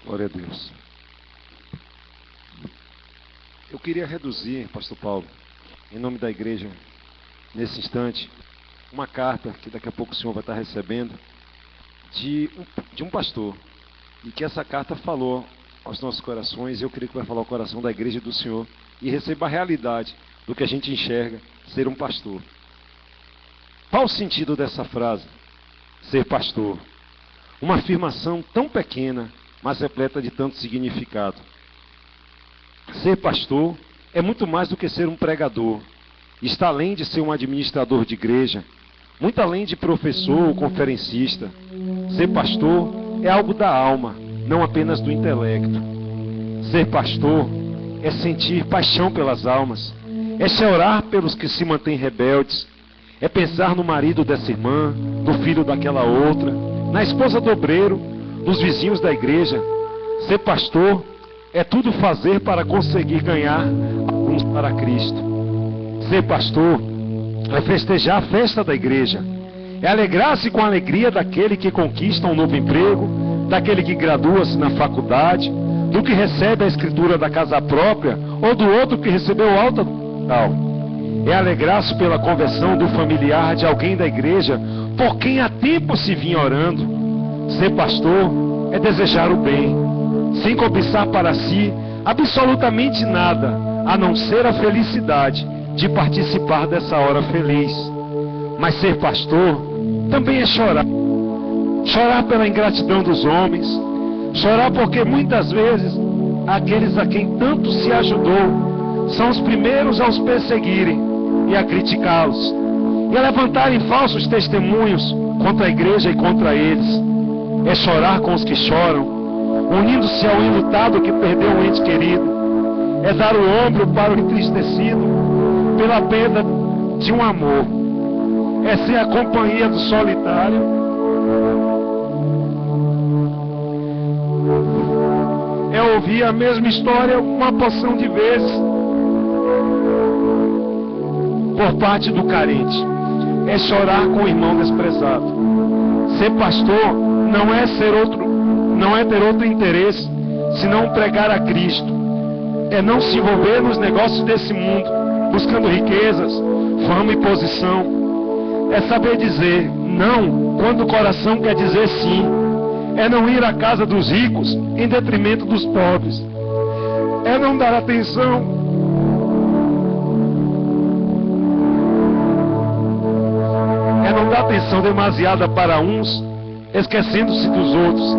Glória a Deus. Eu queria reduzir, pastor Paulo, em nome da igreja, nesse instante, uma carta que daqui a pouco o senhor vai estar recebendo, de um pastor, e que essa carta falou aos nossos corações, e eu creio que vai falar ao coração da igreja do senhor, e receba a realidade do que a gente enxerga ser um pastor. Qual o sentido dessa frase? Ser pastor. Uma afirmação tão pequena, mas repleta de tanto significado. Ser pastor é muito mais do que ser um pregador. Está além de ser um administrador de igreja, muito além de professor ou conferencista. Ser pastor é algo da alma, não apenas do intelecto. Ser pastor é sentir paixão pelas almas, é chorar pelos que se mantêm rebeldes, é pensar no marido dessa irmã, no filho daquela outra, na esposa do obreiro, nos vizinhos da igreja. Ser pastor é tudo fazer para conseguir ganhar alguns para Cristo. Ser pastor é festejar a festa da igreja, é alegrar-se com a alegria daquele que conquista um novo emprego, daquele que gradua-se na faculdade, do que recebe a escritura da casa própria ou do outro que recebeu alta do hospital. É alegrar-se pela conversão do familiar de alguém da igreja por quem há tempo se vinha orando. Ser pastor é desejar o bem, sem cobiçar para si absolutamente nada, a não ser a felicidade de participar dessa hora feliz. Mas ser pastor também é chorar. Chorar pela ingratidão dos homens, chorar porque muitas vezes aqueles a quem tanto se ajudou são os primeiros a os perseguirem e a criticá-los, e a levantarem falsos testemunhos contra a igreja e contra eles. É chorar com os que choram, unindo-se ao enlutado que perdeu um ente querido. É dar o ombro para o entristecido pela perda de um amor. É ser a companhia do solitário. É ouvir a mesma história uma porção de vezes por parte do carente. É chorar com o irmão desprezado. Ser pastor não é ter outro interesse senão pregar a Cristo. É não se envolver nos negócios desse mundo, buscando riquezas, fama e posição. É saber dizer não quando o coração quer dizer sim. É não ir à casa dos ricos em detrimento dos pobres. É não dar atenção demasiada para uns, esquecendo-se dos outros.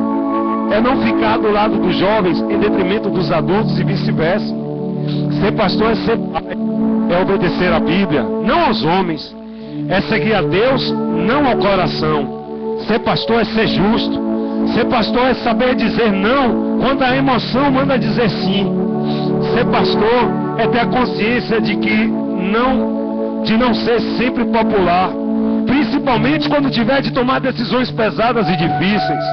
É não ficar do lado dos jovens em detrimento dos adultos e vice-versa. Ser pastor é ser pai, é obedecer a Bíblia, não aos homens. É seguir a Deus, não ao coração. Ser pastor é ser justo. Ser pastor é saber dizer não quando a emoção manda dizer sim. Ser pastor é ter a consciência de não ser sempre popular, principalmente quando tiver de tomar decisões pesadas e difíceis.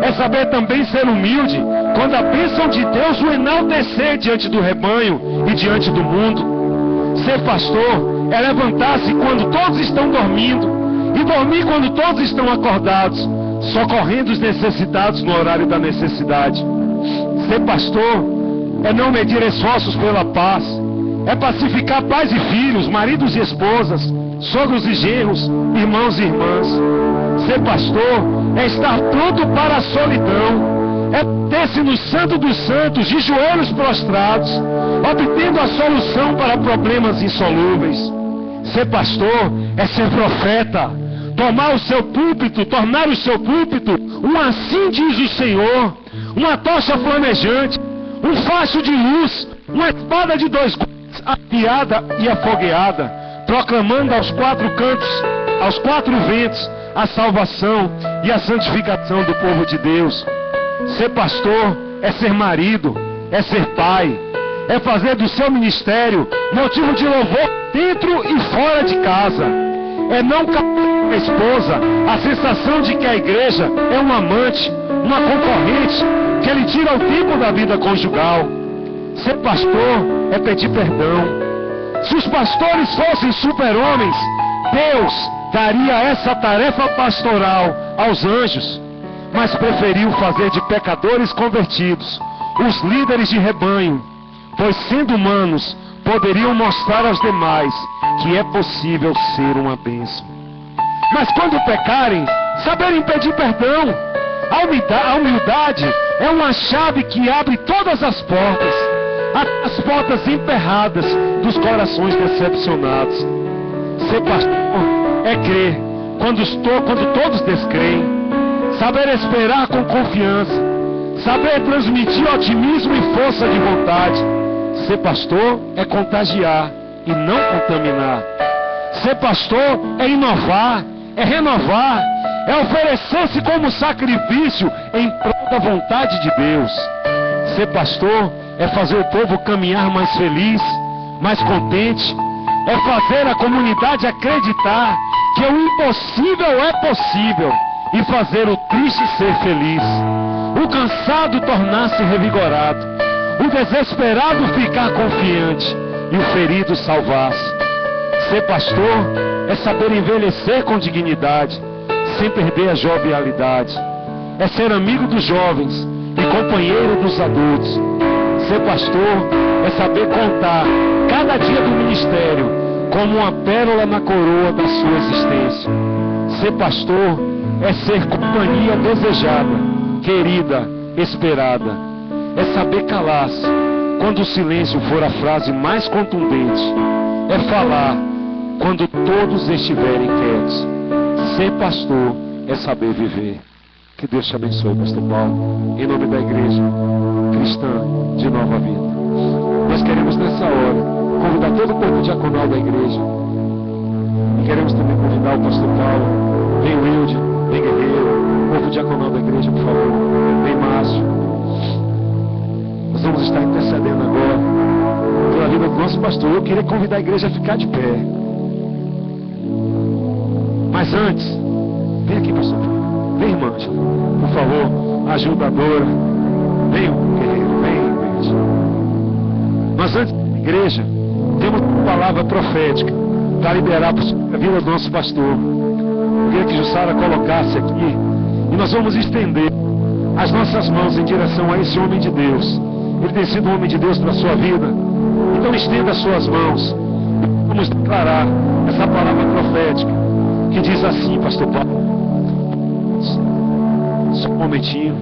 É saber também ser humilde quando a bênção de Deus o enaltecer diante do rebanho e diante do mundo. Ser pastor é levantar-se quando todos estão dormindo e dormir quando todos estão acordados, socorrendo os necessitados no horário da necessidade. Ser pastor é não medir esforços pela paz, é pacificar pais e filhos, maridos e esposas, sogros e genros, irmãos e irmãs. Ser pastor é estar pronto para a solidão, é ter-se no santo dos santos, de joelhos prostrados, obtendo a solução para problemas insolúveis. Ser pastor é ser profeta, tornar o seu púlpito um assim diz o Senhor, uma tocha flamejante, um facho de luz, uma espada de dois gumes, afiada e afogueada, proclamando aos quatro cantos, aos quatro ventos, a salvação e a santificação do povo de Deus. Ser pastor é ser marido, é ser pai, é fazer do seu ministério motivo de louvor dentro e fora de casa. É não calar com a esposa a sensação de que a igreja é um amante, uma concorrente, que lhe tira o tempo da vida conjugal. Ser pastor é pedir perdão. Se os pastores fossem super-homens, Deus daria essa tarefa pastoral aos anjos. mas preferiu fazer de pecadores convertidos os líderes de rebanho, pois sendo humanos, poderiam mostrar aos demais que é possível ser uma bênção. Mas quando pecarem, saberem pedir perdão. A humildade é uma chave que abre todas as portas emperradas dos corações decepcionados. Ser pastor é crer quando todos descreem, saber esperar com confiança, saber transmitir otimismo e força de vontade. Ser pastor é contagiar e não contaminar. Ser pastor é inovar, é renovar, é oferecer-se como sacrifício em prol da vontade de Deus. Ser pastor é fazer o povo caminhar mais feliz, mais contente, é fazer a comunidade acreditar que o impossível é possível e fazer o triste ser feliz, o cansado tornar-se revigorado, o desesperado ficar confiante e o ferido salvar-se. Ser pastor é saber envelhecer com dignidade, sem perder a jovialidade. É ser amigo dos jovens e companheiro dos adultos. Ser pastor é saber contar cada dia do ministério como uma pérola na coroa da sua existência. Ser pastor é ser companhia desejada, querida, esperada. É saber calar-se quando o silêncio for a frase mais contundente. É falar quando todos estiverem quietos. Ser pastor é saber viver. Que Deus te abençoe, pastor Paulo, em nome da igreja cristã de Nova Vida. Nós queremos nessa hora convidar todo o corpo diaconal da igreja. E queremos também convidar o pastor Paulo, vem Wilde, vem Guerreiro, o corpo diaconal da igreja, por favor, vem Márcio. Nós vamos estar intercedendo agora pela vida do nosso pastor. Eu queria convidar a igreja a ficar de pé. Mas antes, vem aqui, pastor. Vem, irmã, por favor, ajudadora. Vem, guerreiro, vem, gente. Mas antes da igreja, temos uma palavra profética para liberar a vida do nosso pastor. Eu queria que Jussara colocasse aqui e nós vamos estender as nossas mãos em direção a esse homem de Deus. Ele tem sido um homem de Deus para a sua vida. Então estenda as suas mãos. Vamos declarar essa palavra profética que diz assim, pastor Paulo. Só um momentinho.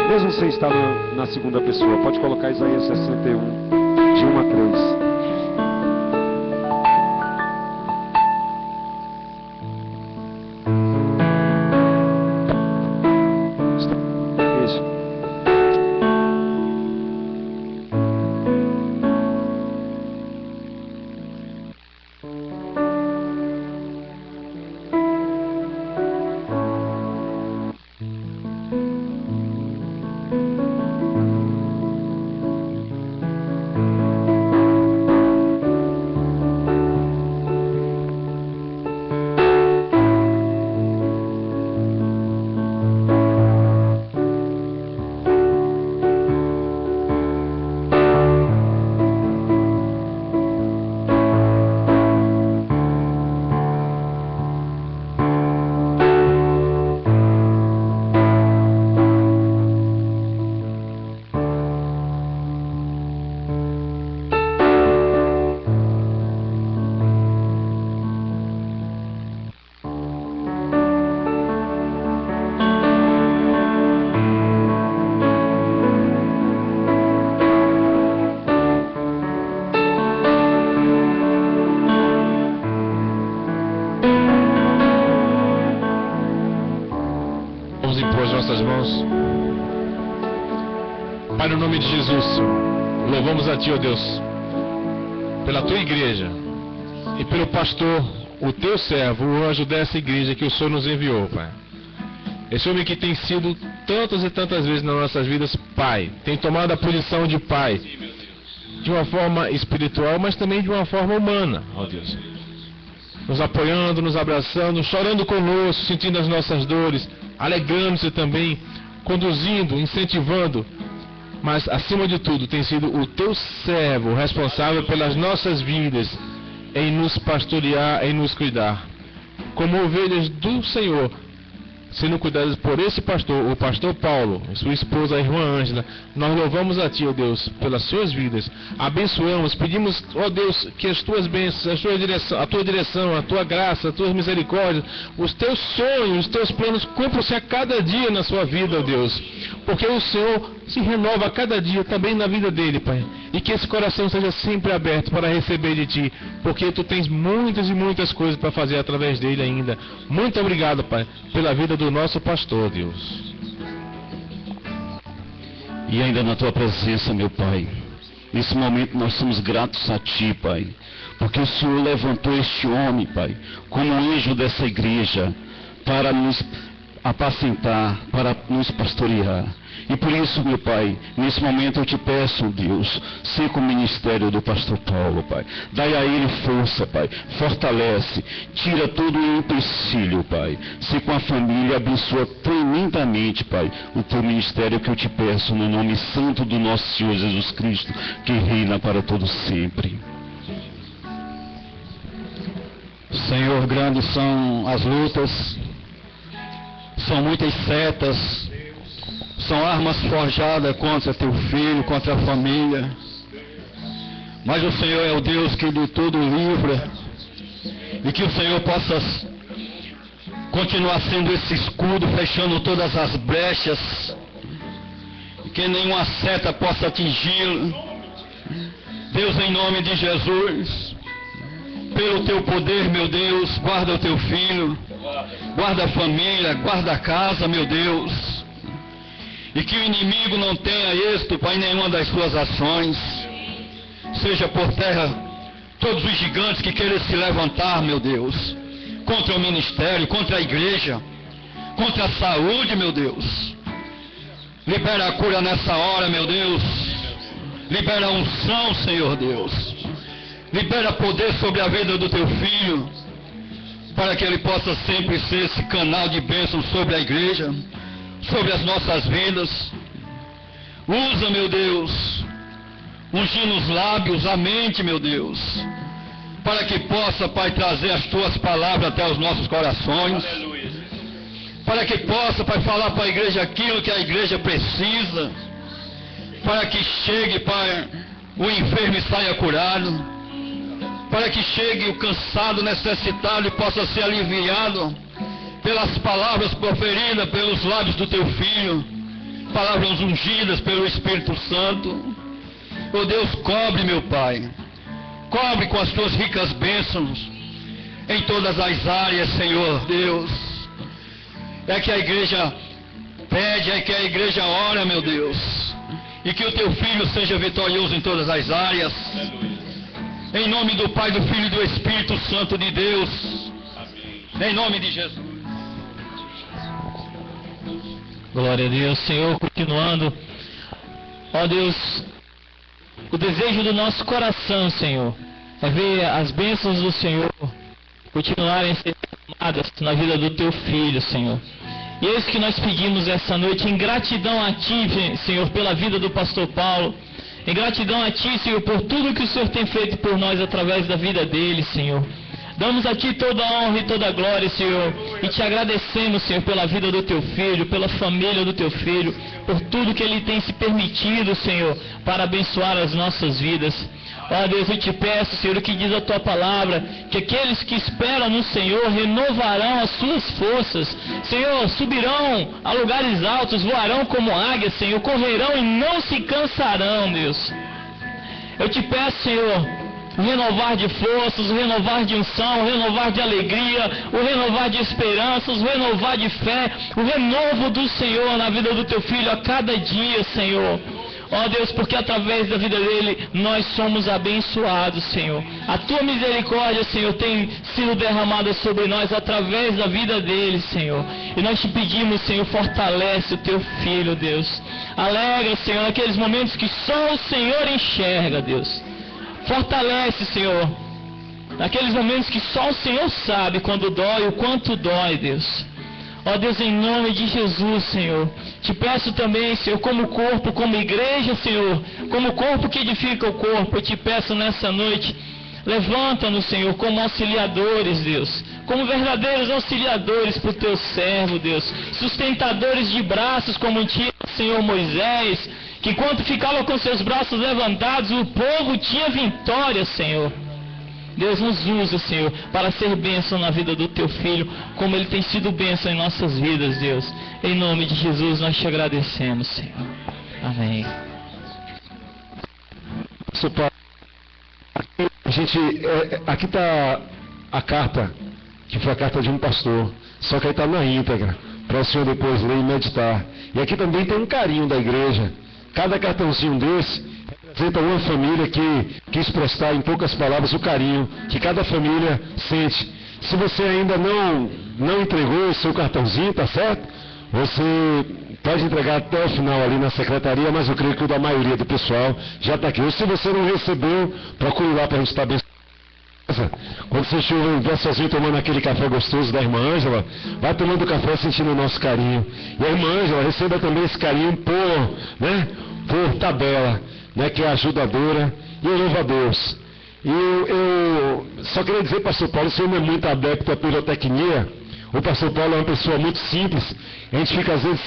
Mesmo você está na segunda pessoa, pode colocar Isaías 61, de 1 a 3. Pai, no nome de Jesus, louvamos a Ti, ó Deus, pela Tua igreja e pelo pastor, o Teu servo, o anjo dessa igreja que o Senhor nos enviou, Pai. Esse homem que tem sido tantas e tantas vezes nas nossas vidas, Pai, tem tomado a posição de Pai, de uma forma espiritual, mas também de uma forma humana, ó Deus. nos apoiando, nos abraçando, chorando conosco, sentindo as nossas dores, alegrando-se também, conduzindo, incentivando, mas acima de tudo tem sido o teu servo responsável pelas nossas vidas, em nos pastorear, em nos cuidar, como ovelhas do Senhor, sendo cuidadas por esse pastor, o pastor Paulo, e sua esposa, a irmã Ângela. Nós louvamos a Ti, ó Deus, pelas suas vidas, abençoamos, pedimos, ó Deus, que as Tuas bênçãos, a Tua direção, a Tua graça, as Tuas misericórdias, os Teus sonhos, os Teus planos cumpram-se a cada dia na sua vida, ó Deus, porque o Senhor se renova a cada dia também na vida dele, Pai, e que esse coração seja sempre aberto para receber de Ti, porque Tu tens muitas e muitas coisas para fazer através dele ainda. Muito obrigado, Pai, pela vida do nosso pastor, Deus. E ainda na Tua presença, meu Pai, nesse momento nós somos gratos a Ti, Pai, porque o Senhor levantou este homem, Pai, como anjo dessa igreja, para nos apacentar, para nos pastorear. E por isso, meu Pai, nesse momento eu te peço, Deus, ser com o ministério do pastor Paulo, Pai. Dai a ele força, Pai. Fortalece. Tira todo o empecilho, Pai. Ser com a família, abençoa tremendamente, Pai, o teu ministério, que eu te peço no nome santo do nosso Senhor Jesus Cristo, que reina para todo sempre. Senhor, grandes são as lutas, são muitas setas, são armas forjadas contra teu filho, contra a família. Mas o Senhor é o Deus que de tudo livra. E que o Senhor possa continuar sendo esse escudo, fechando todas as brechas, e que nenhuma seta possa atingi-lo. Deus, em nome de Jesus, pelo teu poder, meu Deus, guarda o teu filho, guarda a família, guarda a casa, meu Deus. E que o inimigo não tenha êxito, Pai, em nenhuma das suas ações. Seja por terra todos os gigantes que querem se levantar, meu Deus, contra o ministério, contra a igreja, contra a saúde, meu Deus. Libera a cura nessa hora, meu Deus. Libera a unção, Senhor Deus. Libera poder sobre a vida do teu filho, para que ele possa sempre ser esse canal de bênção sobre a igreja, sobre as nossas vidas. Usa, meu Deus, ungindo os lábios, a mente, meu Deus, para que possa, Pai, trazer as tuas palavras até os nossos corações. Aleluia. Para que possa, Pai, falar para a igreja aquilo que a igreja precisa, para que chegue, Pai, o enfermo e saia curado, para que chegue o cansado, necessitado e possa ser aliviado pelas palavras proferidas pelos lábios do teu filho, palavras ungidas pelo Espírito Santo. Oh Deus, cobre, meu Pai, cobre com as tuas ricas bênçãos em todas as áreas, Senhor Deus. É que a igreja pede, é que a igreja ora, meu Deus, e que o teu filho seja vitorioso em todas as áreas. Em nome do Pai, do Filho e do Espírito Santo de Deus. Amém. Em nome de Jesus. Glória a Deus. Senhor, continuando, ó Deus, o desejo do nosso coração, Senhor, é ver as bênçãos do Senhor continuarem a ser derramadas na vida do teu filho, Senhor. E é isso que nós pedimos essa noite, em gratidão a Ti, Senhor, pela vida do pastor Paulo, em gratidão a Ti, Senhor, por tudo que o Senhor tem feito por nós através da vida dele, Senhor. Damos a Ti toda a honra e toda a glória, Senhor, e Te agradecemos, Senhor, pela vida do Teu Filho, pela família do Teu Filho, por tudo que Ele tem se permitido, Senhor, para abençoar as nossas vidas. Ó Deus, eu Te peço, Senhor, o que diz a Tua palavra, que aqueles que esperam no Senhor renovarão as suas forças, Senhor, subirão a lugares altos, voarão como águias, Senhor, correrão e não se cansarão, Deus. Eu Te peço, Senhor, o renovar de forças, o renovar de unção, o renovar de alegria, o renovar de esperanças, o renovar de fé, o renovo do Senhor na vida do Teu Filho a cada dia, Senhor. Ó Deus, porque através da vida dele nós somos abençoados, Senhor. A Tua misericórdia, Senhor, tem sido derramada sobre nós através da vida dele, Senhor. E nós Te pedimos, Senhor, fortalece o Teu Filho, Deus. Alegra, Senhor, naqueles momentos que só o Senhor enxerga, Deus. Fortalece, Senhor, Naqueles momentos que só o Senhor sabe quando dói, o quanto dói, Deus. Ó Deus, em nome de Jesus, Senhor, te peço também, Senhor, como corpo, como igreja, Senhor, como corpo que edifica o corpo, eu te peço nessa noite, levanta-nos, Senhor, como auxiliadores, Deus, como verdadeiros auxiliadores para o teu servo, Deus, sustentadores de braços, como tinha o Senhor Moisés, que enquanto ficava com seus braços levantados, o povo tinha vitória, Senhor. Deus nos usa, Senhor, para ser bênção na vida do Teu Filho, como Ele tem sido bênção em nossas vidas, Deus. Em nome de Jesus, nós te agradecemos, Senhor. Amém. Aqui está a carta, que foi a carta de um pastor, só que aí está na íntegra, para o senhor depois ler e meditar. E aqui também tem um carinho da igreja. Cada cartãozinho desse representa uma família que quis prestar em poucas palavras o carinho que cada família sente. Se você ainda não entregou o seu cartãozinho, tá certo? Você pode entregar até o final ali na secretaria, mas eu creio que o da maioria do pessoal já está aqui. Ou se você não recebeu, procure lá para a gente estar abençoado. Quando você estiver sozinho tomando aquele café gostoso da irmã Ângela, vai tomando café sentindo o nosso carinho. E a irmã Ângela receba também esse carinho por tabela, né, que é ajudadora, e eu louvo a Deus. E eu só queria dizer, pastor Paulo, o senhor não é muito adepto à pirotecnia. O pastor Paulo é uma pessoa muito simples. A gente fica às vezes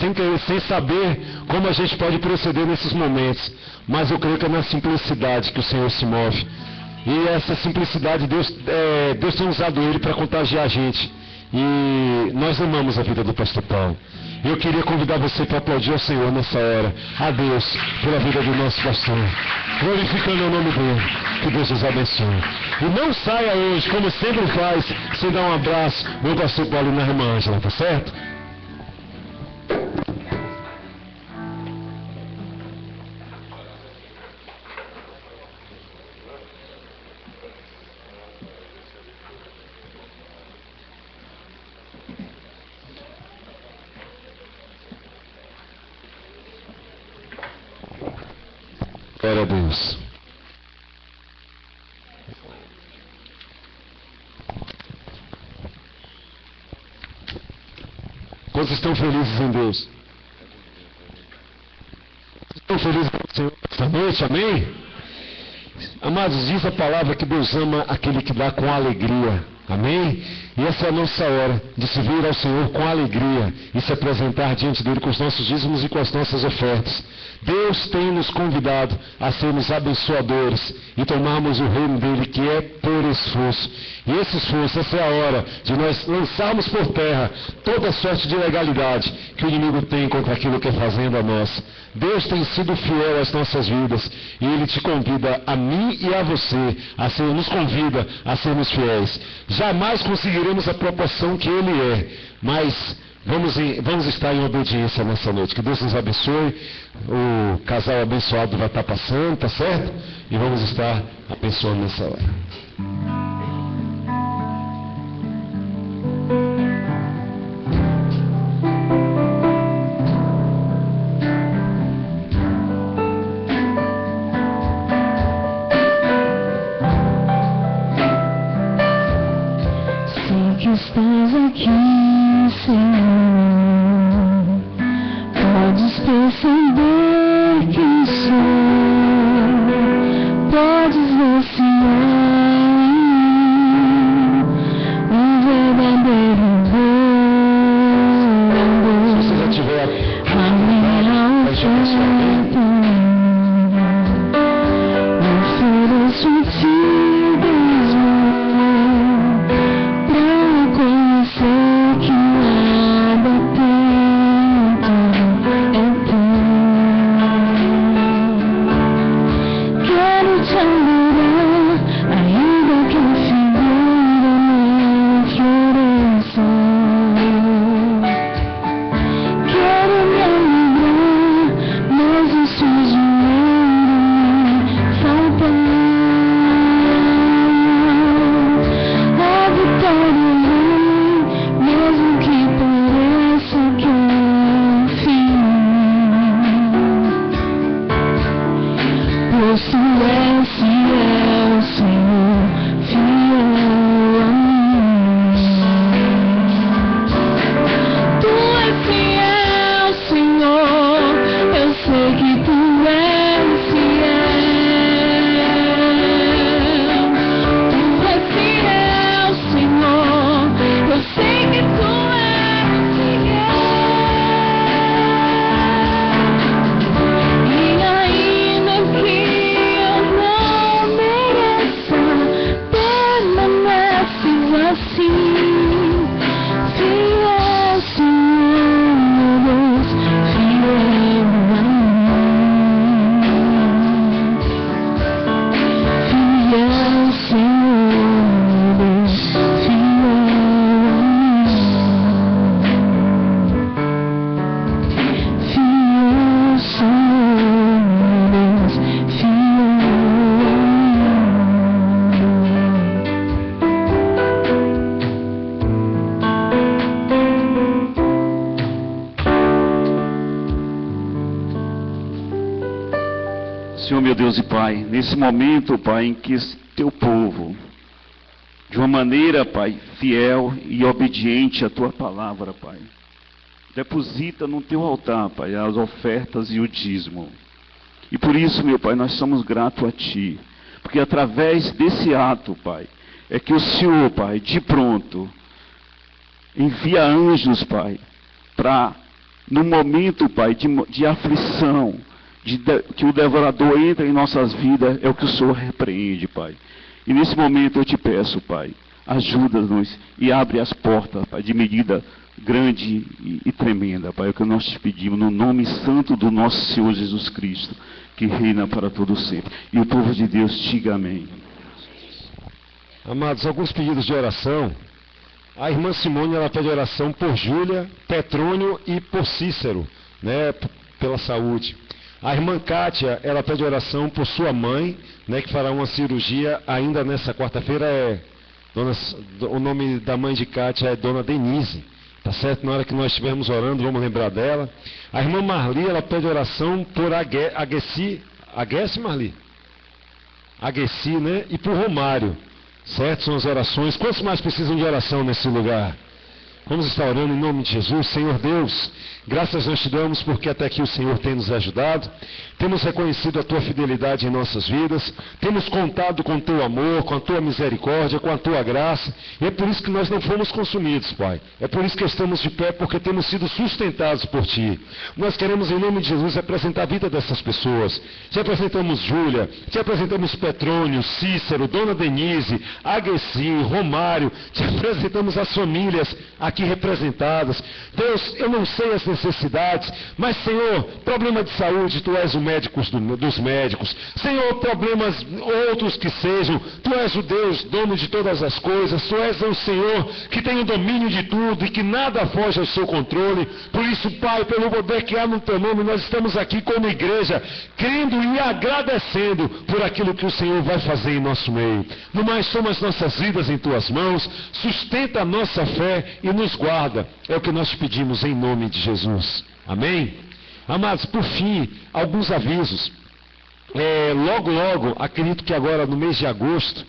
sem saber como a gente pode proceder nesses momentos. Mas eu creio que é na simplicidade que o Senhor se move. E essa simplicidade, Deus tem usado ele para contagiar a gente. E nós amamos a vida do pastor Paulo. Eu queria convidar você para aplaudir ao Senhor nessa hora. A Deus pela vida do nosso pastor. Glorificando o nome dele. Que Deus os abençoe. E não saia hoje, como sempre faz, sem dar um abraço no pastor Paulo e na irmã Ângela, tá certo? Glória a Deus. Quantos estão felizes em Deus? Estão felizes com o Senhor esta noite, amém? Amados, diz a palavra que Deus ama aquele que dá com alegria, amém? E essa é a nossa hora de se vir ao Senhor com alegria e se apresentar diante dele com os nossos dízimos e com as nossas ofertas. Deus tem nos convidado a sermos abençoadores e tomarmos o reino dele, que é por esforço. E esse esforço, essa é a hora de nós lançarmos por terra toda sorte de ilegalidade que o inimigo tem contra aquilo que é fazenda nossa. Deus tem sido fiel às nossas vidas e Ele te convida, a mim e a você, nos convida a sermos fiéis. Jamais conseguiremos a proporção que Ele é, mas vamos estar em obediência nessa noite. Que Deus nos abençoe. O casal abençoado vai estar passando, tá certo? E vamos estar abençoando nessa hora. Estás aqui, Senhor, podes perceber quem sou, podes ver se há um verdadeiro Deus. Se você já tiver a minha oferta, ofereço a ti, Deus meu, que nada tem é teu. Fiel, Senhor, Deus, fiel a mim. Fiel, Senhor, Deus, fiel a mim. Fiel, Senhor, Deus, fiel a Senhor, meu Deus e Pai, nesse momento, Pai, em que esse teu povo, de uma maneira, Pai, fiel e obediente à tua palavra, Pai, deposita no teu altar, Pai, as ofertas e o dízimo. E por isso, meu Pai, nós somos gratos a Ti, porque através desse ato, Pai, é que o Senhor, Pai, de pronto, envia anjos, Pai, para, no momento, Pai, de aflição, que o devorador entra em nossas vidas, é o que o Senhor repreende, Pai. E nesse momento eu te peço, Pai, ajuda-nos e abre as portas, Pai, de medida grande e tremenda, Pai. É o que nós te pedimos, no nome santo do nosso Senhor Jesus Cristo, que reina para todo sempre. E o povo de Deus diga amém. Amados, alguns pedidos de oração. A irmã Simone, ela pede oração por Júlia, Petrônio e por Cícero, né, pela saúde. A irmã Kátia, ela pede oração por sua mãe, né, que fará uma cirurgia ainda nessa quarta-feira. O nome da mãe de Kátia é Dona Denise, tá certo? Na hora que nós estivermos orando, vamos lembrar dela. A irmã Marli, ela pede oração por Agueci, Marli? Agueci, né? E por Romário, certo? São as orações. Quantos mais precisam de oração nesse lugar? Vamos estar orando em nome de Jesus. Senhor Deus, graças nós te damos porque até aqui o Senhor tem nos ajudado. Temos reconhecido a tua fidelidade em nossas vidas. Temos contado com o teu amor, com a tua misericórdia, com a tua graça. E é por isso que nós não fomos consumidos, Pai. É por isso que estamos de pé, porque temos sido sustentados por ti. Nós queremos em nome de Jesus apresentar a vida dessas pessoas. Te apresentamos Júlia, te apresentamos Petrônio, Cícero, Dona Denise, Agueci, Romário. Te apresentamos as famílias aqui representadas. Deus, eu não sei as necessidades, mas Senhor, problema de saúde, tu és o médico dos médicos. Senhor, problemas outros que sejam, tu és o Deus, dono de todas as coisas, tu és o Senhor que tem o domínio de tudo e que nada foge ao seu controle. Por isso, Pai, pelo poder que há no teu nome, nós estamos aqui como igreja, crendo e agradecendo por aquilo que o Senhor vai fazer em nosso meio. No mais, toma as nossas vidas em tuas mãos, sustenta a nossa fé e nos guarda. É o que nós te pedimos em nome de Jesus. Amém? Amados, por fim, alguns avisos. Logo, acredito que agora no mês de agosto,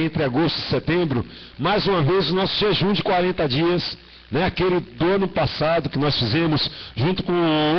entre agosto e setembro, mais uma vez o nosso jejum de 40 dias, né, aquele do ano passado que nós fizemos junto com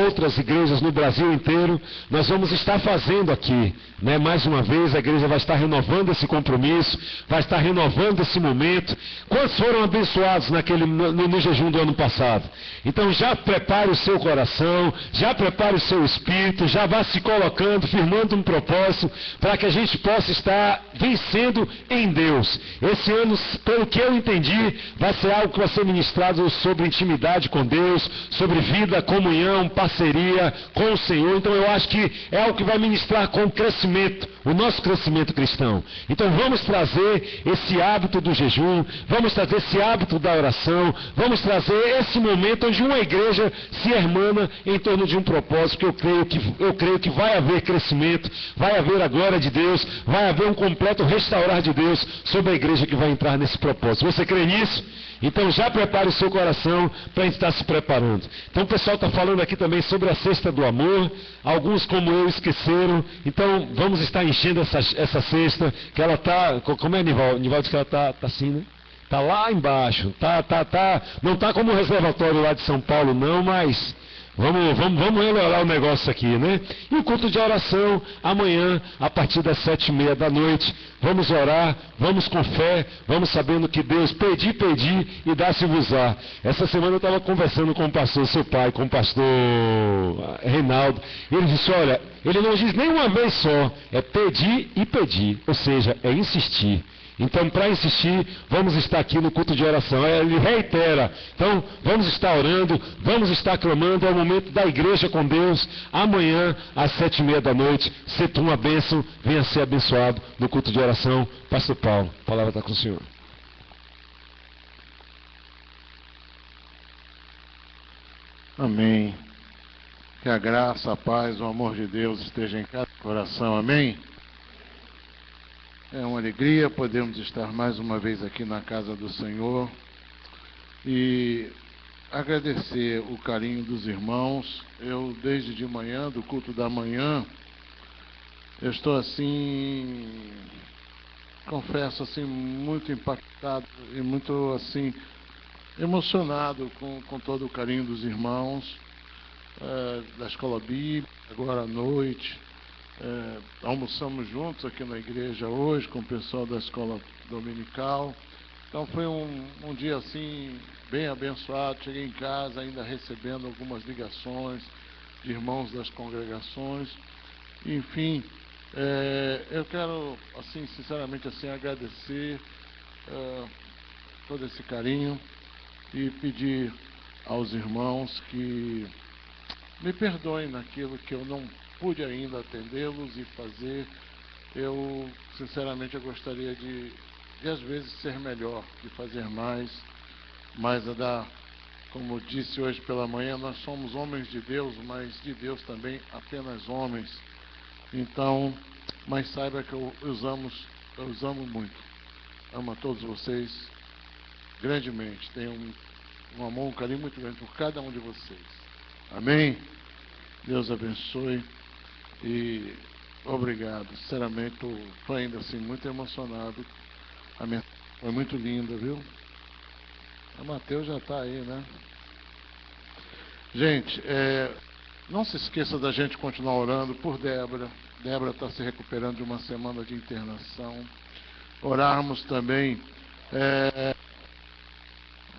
outras igrejas no Brasil inteiro, nós vamos estar fazendo aqui, né, mais uma vez a igreja vai estar renovando esse compromisso, vai estar renovando esse momento. Quantos foram abençoados no jejum do ano passado? Então já prepare o seu coração, já prepare o seu espírito, já vá se colocando, firmando um propósito para que a gente possa estar vencendo em Deus. Esse ano, pelo que eu entendi, vai ser algo que vai ser ministrado sobre intimidade com Deus, sobre vida, comunhão, parceria com o Senhor. Então eu acho que é algo que vai ministrar com o crescimento, o nosso crescimento cristão. Então vamos trazer esse hábito do jejum, vamos trazer esse hábito da oração, vamos trazer esse momento onde uma igreja se hermana em torno de um propósito, que eu creio que vai haver crescimento, vai haver a glória de Deus, vai haver um completo restaurar de Deus sobre a igreja que vai entrar nesse propósito. Você crê nisso? Então já prepare o seu coração para a gente estar se preparando. Então o pessoal está falando aqui também sobre a cesta do amor. Alguns como eu esqueceram. Então vamos estar enchendo essa cesta, que ela está... Como é, Nivaldo? Nivaldo disse que ela está assim, né? Está lá embaixo. Não está como o reservatório lá de São Paulo não, mas... Vamos melhorar o negócio aqui, né? E o culto de oração, amanhã, a partir das 7:30 da noite. Vamos orar, vamos com fé, vamos sabendo que Deus pedi e dá-se-vos-á. Essa semana eu estava conversando com o pastor, seu pai, com o pastor Reinaldo. E ele disse, olha, ele não diz nem uma vez só, é pedir e pedir, ou seja, é insistir. Então, para insistir, vamos estar aqui no culto de oração. Ele reitera. Então, vamos estar orando, vamos estar clamando. É o momento da igreja com Deus. Amanhã, às 7h30 da noite, seja uma bênção, venha ser abençoado no culto de oração. Pastor Paulo, a palavra está com o senhor. Amém. Que a graça, a paz, o amor de Deus esteja em cada coração. Amém. É uma alegria podermos estar mais uma vez aqui na casa do Senhor e agradecer o carinho dos irmãos. Eu, desde de manhã, do culto da manhã, eu estou assim, confesso assim, muito impactado e muito assim, emocionado com todo o carinho dos irmãos da escola bíblica, agora à noite. Almoçamos juntos aqui na igreja hoje com o pessoal da escola dominical. Então foi um dia assim bem abençoado. Cheguei em casa ainda recebendo algumas ligações de irmãos das congregações. Enfim, eu quero assim sinceramente assim agradecer todo esse carinho e pedir aos irmãos que me perdoem naquilo que eu não pude ainda atendê-los e fazer. Eu, sinceramente, eu gostaria de às vezes ser melhor, de fazer mais a dar, como disse hoje pela manhã, nós somos homens de Deus, mas de Deus também apenas homens. Então, mas saiba que eu os amo muito. Amo a todos vocês grandemente. Tenho um amor, um carinho muito grande por cada um de vocês. Amém? Deus abençoe e obrigado. Sinceramente, estou ainda assim muito emocionado. A minha foi muito linda, viu? O Mateus já está aí, né? Gente, não se esqueça da gente continuar orando por Débora. Débora está se recuperando de uma semana de internação. Orarmos também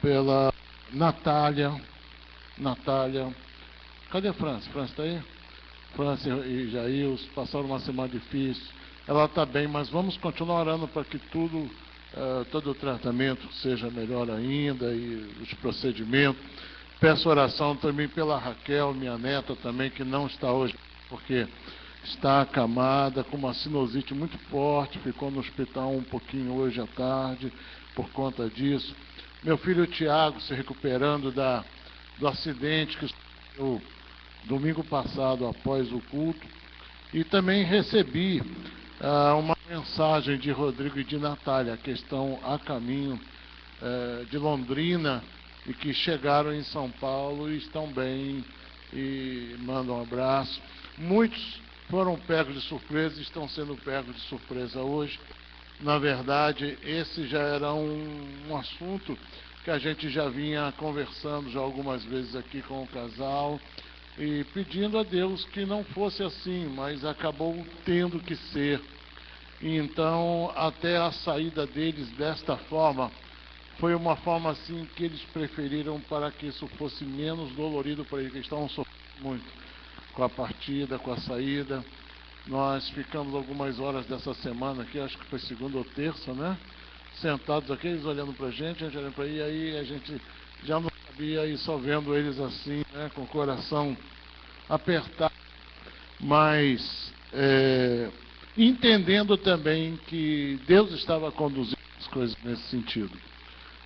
pela Natália. Cadê a França? França está aí? França e Jair passaram uma semana difícil. Ela está bem, mas vamos continuar orando para que todo o tratamento seja melhor ainda e os procedimentos. Peço oração também pela Raquel, minha neta também, que não está hoje, porque está acamada com uma sinusite muito forte, ficou no hospital um pouquinho hoje à tarde por conta disso. Meu filho Tiago se recuperando do acidente que sofreu domingo passado após o culto. E também recebi uma mensagem de Rodrigo e de Natália, que estão a caminho de Londrina e que chegaram em São Paulo e estão bem e mandam um abraço. Muitos foram pegos de surpresa e estão sendo pegos de surpresa hoje. Na verdade, esse já era um assunto que a gente já vinha conversando já algumas vezes aqui com o casal e pedindo a Deus que não fosse assim, mas acabou tendo que ser. E então, até a saída deles desta forma, foi uma forma assim que eles preferiram para que isso fosse menos dolorido para eles, que estavam sofrendo muito com a partida, com a saída. Nós ficamos algumas horas dessa semana aqui, acho que foi segunda ou terça, né? Sentados aqui, eles olhando para a gente olhando para aí, aí a gente já não sabia, e só vendo eles assim, né, com o coração apertado, mas entendendo também que Deus estava conduzindo as coisas nesse sentido.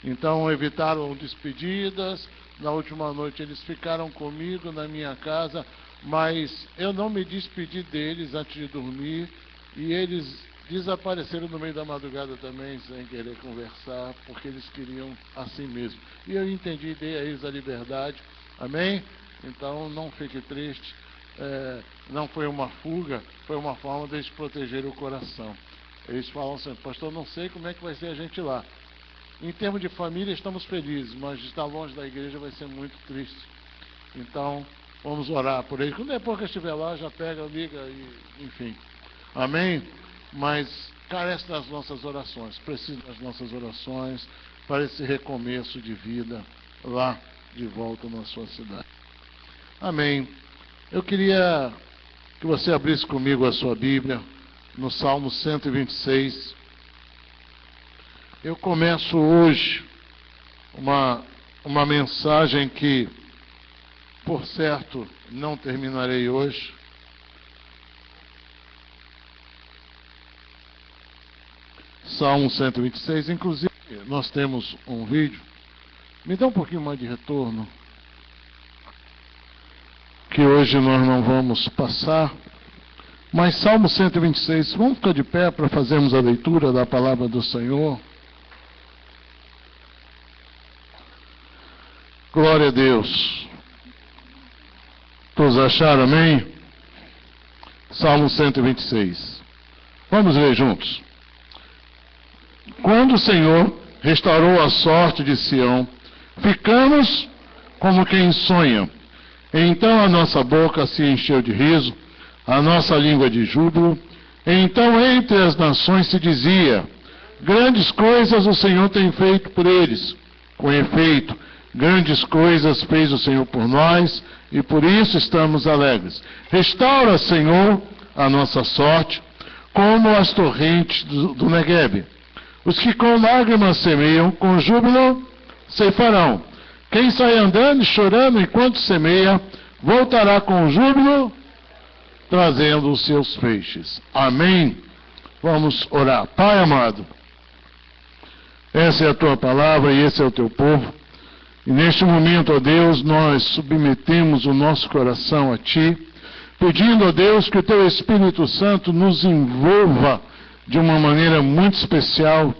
Então evitaram despedidas. Na última noite eles ficaram comigo na minha casa, mas eu não me despedi deles antes de dormir, e eles desapareceram no meio da madrugada também, sem querer conversar, porque eles queriam assim mesmo. E eu entendi, dei a eles a liberdade. Amém? Então não fique triste. Não foi uma fuga, foi uma forma de eles protegerem o coração. Eles falam assim: pastor, não sei como é que vai ser a gente lá. Em termos de família, estamos felizes, mas estar longe da igreja vai ser muito triste. Então, vamos orar por eles. Quando depois que estiver lá, já pega, liga, e, enfim. Amém? Mas carece das nossas orações, precisa das nossas orações para esse recomeço de vida lá de volta na sua cidade. Amém. Eu queria que você abrisse comigo a sua Bíblia no Salmo 126. Eu começo hoje uma mensagem que, por certo, não terminarei hoje. Salmo 126, inclusive nós temos um vídeo. Me dá um pouquinho mais de retorno, que hoje nós não vamos passar. Mas Salmo 126, vamos ficar de pé para fazermos a leitura da palavra do Senhor. Glória a Deus. Todos acharam, amém? Salmo 126. Vamos ler juntos. Quando o Senhor restaurou a sorte de Sião, ficamos como quem sonha. Então a nossa boca se encheu de riso, a nossa língua de júbilo. Então entre as nações se dizia: grandes coisas o Senhor tem feito por eles. Com efeito, grandes coisas fez o Senhor por nós, e por isso estamos alegres. Restaura, Senhor, a nossa sorte, como as torrentes do Neguebe. Os que com lágrimas semeiam, com júbilo ceifarão. Quem sai andando e chorando enquanto semeia, voltará com júbilo, trazendo os seus feixes. Amém? Vamos orar. Pai amado, essa é a tua palavra e esse é o teu povo. E neste momento, ó Deus, nós submetemos o nosso coração a Ti, pedindo, ó Deus, que o Teu Espírito Santo nos envolva de uma maneira muito especial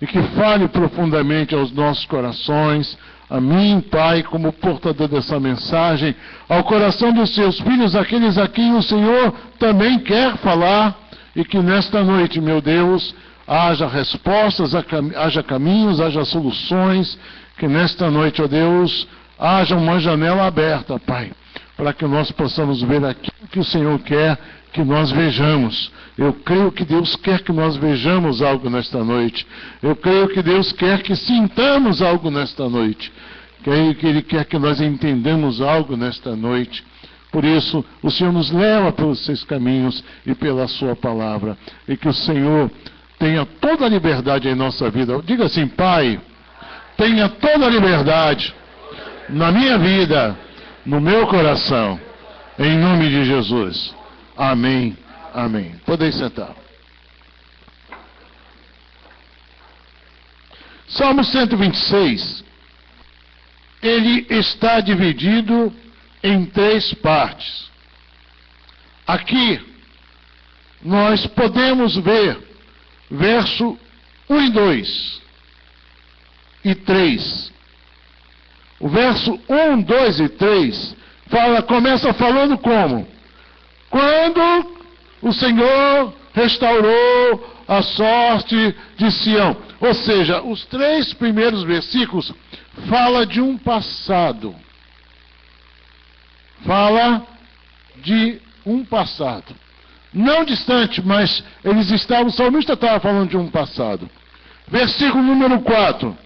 e que fale profundamente aos nossos corações, a mim, Pai, como portador dessa mensagem, ao coração dos Seus filhos, aqueles a quem o Senhor também quer falar, e que nesta noite, meu Deus, haja respostas, haja caminhos, haja soluções, que nesta noite, ó Deus, haja uma janela aberta, Pai, para que nós possamos ver aquilo que o Senhor quer que nós vejamos. Eu creio que Deus quer que nós vejamos algo nesta noite. Eu creio que Deus quer que sintamos algo nesta noite. Creio que Ele quer que nós entendamos algo nesta noite. Por isso, o Senhor nos leva pelos seus caminhos e pela sua palavra. E que o Senhor tenha toda a liberdade em nossa vida. Diga assim: Pai, tenha toda a liberdade na minha vida, no meu coração, em nome de Jesus. Amém, amém. Podem sentar. Salmo 126, ele está dividido em 3 partes. Aqui, nós podemos ver verso 1 e 2 e 3. O verso 1, 2 e 3 começa falando como? Quando o Senhor restaurou a sorte de Sião. Ou seja, os 3 primeiros versículos fala de um passado. Fala de um passado. Não distante, mas o salmista estava falando de um passado. Versículo número 4.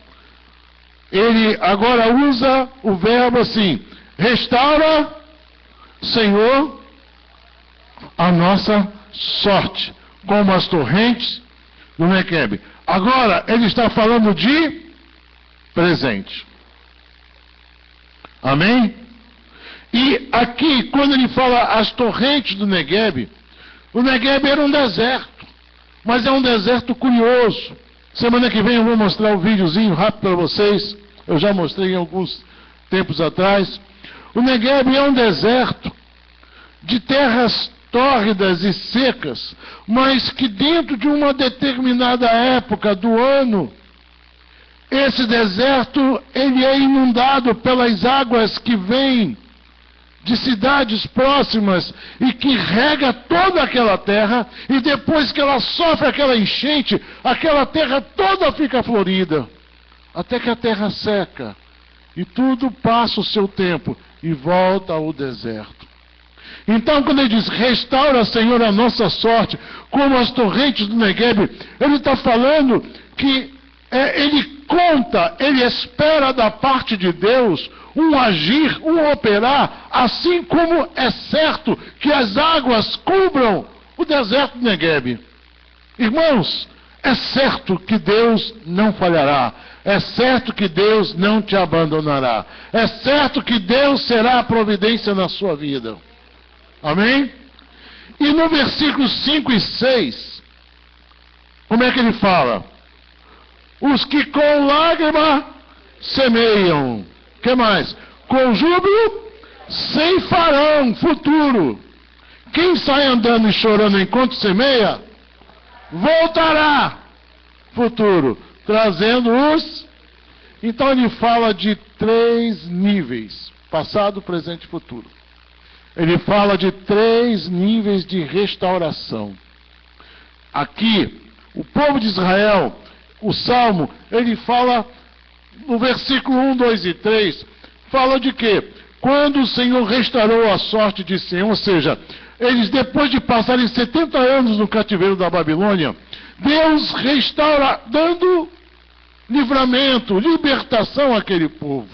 Ele agora usa o verbo assim: restaura, Senhor, a nossa sorte, como as torrentes do Neguebe. Agora, ele está falando de presente. Amém? E aqui, quando ele fala as torrentes do Neguebe, o Neguebe era um deserto, mas é um deserto curioso. Semana que vem eu vou mostrar um videozinho rápido para vocês. Eu já mostrei em alguns tempos atrás. O Neguebe é um deserto de terras tórridas e secas, mas que dentro de uma determinada época do ano, esse deserto ele é inundado pelas águas que vêm de cidades próximas e que rega toda aquela terra, e depois que ela sofre aquela enchente, aquela terra toda fica florida, até que a terra seca e tudo passa o seu tempo e volta ao deserto. Então, quando ele diz, restaura, Senhor, a nossa sorte, como as torrentes do Neguebe, ele está falando que ele conta, ele espera da parte de Deus um agir, um operar, assim como é certo que as águas cubram o deserto do Neguebe. Irmãos, É certo que Deus não falhará. É certo que Deus não te abandonará. É certo que Deus será a providência na sua vida. Amém? E no versículos 5 e 6, como é que ele fala? Os que com lágrima semeiam. O que mais? Com júbilo ceifarão, futuro. Quem sai andando e chorando enquanto semeia, voltará, futuro, trazendo os... Então ele fala de 3 níveis, passado, presente e futuro. Ele fala de 3 níveis de restauração. Aqui, o povo de Israel, o Salmo, ele fala, no versículo 1, 2 e 3, fala de quê? Quando o Senhor restaurou a sorte de Sião, ou seja, eles depois de passarem 70 anos no cativeiro da Babilônia, Deus restaura, dando livramento, libertação àquele povo.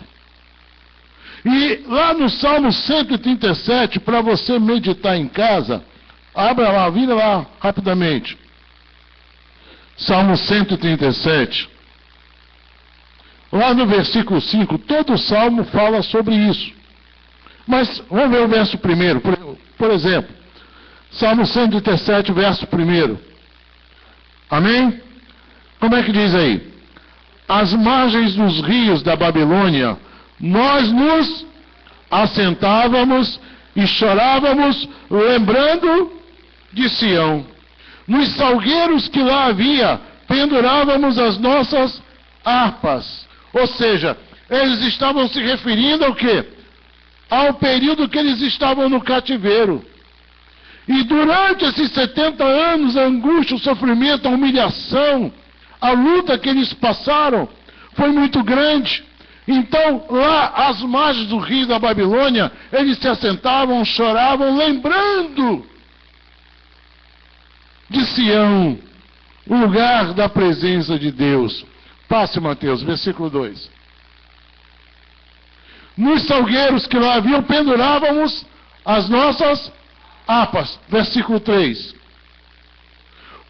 E lá no Salmo 137, para você meditar em casa, abra lá, vira lá rapidamente. Salmo 137. Lá no versículo 5, todo o Salmo fala sobre isso. Mas vamos ver o verso primeiro, por exemplo. Salmo 137, verso 1. Amém? Como é que diz aí? Às margens dos rios da Babilônia, nós nos assentávamos e chorávamos, lembrando de Sião. Nos salgueiros que lá havia, pendurávamos as nossas harpas. Ou seja, eles estavam se referindo ao quê? Ao período que eles estavam no cativeiro. E durante esses 70 anos, a angústia, o sofrimento, a humilhação, a luta que eles passaram foi muito grande. Então, lá às margens do rio da Babilônia, eles se assentavam, choravam, lembrando de Sião, o lugar da presença de Deus. Passe, Mateus, versículo 2. Nos salgueiros que lá haviam, pendurávamos as nossas harpas. Versículo 3.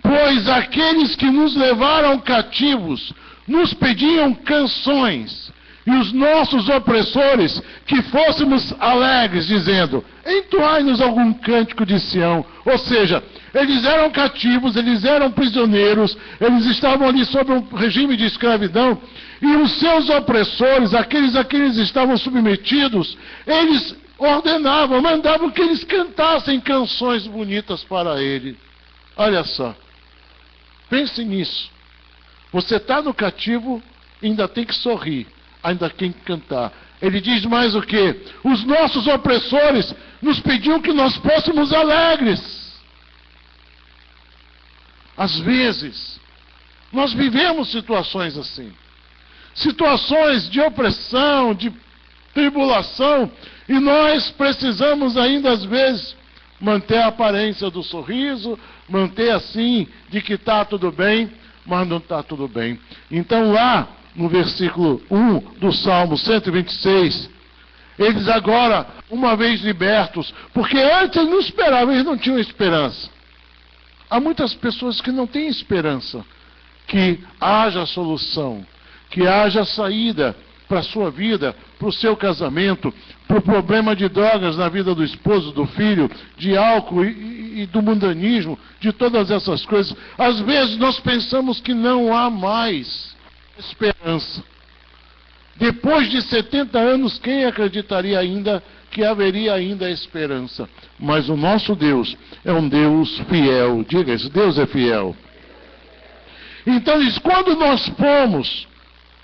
Pois aqueles que nos levaram cativos nos pediam canções, e os nossos opressores que fôssemos alegres, dizendo: entoai-nos algum cântico de Sião. Ou seja, eles eram cativos, eles eram prisioneiros, eles estavam ali sob um regime de escravidão, e os seus opressores, aqueles a quem eles estavam submetidos, eles ordenavam, mandavam que eles cantassem canções bonitas para ele. Olha só, pense nisso. Você está no cativo, ainda tem que sorrir, ainda tem que cantar. Ele diz mais o quê? Os nossos opressores nos pediam que nós fôssemos alegres. Às vezes, nós vivemos situações assim. Situações de opressão, de tribulação, e nós precisamos ainda às vezes manter a aparência do sorriso, manter assim, de que está tudo bem, mas não está tudo bem. Então lá, no versículo 1 do Salmo 126, eles agora, uma vez libertos, porque antes eles não esperavam, eles não tinham esperança. Há muitas pessoas que não têm esperança que haja solução, que haja saída para a sua vida, para o seu casamento, para o problema de drogas na vida do esposo, do filho, de álcool e do mundanismo, de todas essas coisas. Às vezes nós pensamos que não há mais esperança. Depois de 70 anos, quem acreditaria ainda que haveria ainda esperança? Mas o nosso Deus é um Deus fiel. Diga isso, Deus é fiel. Então, quando nós fomos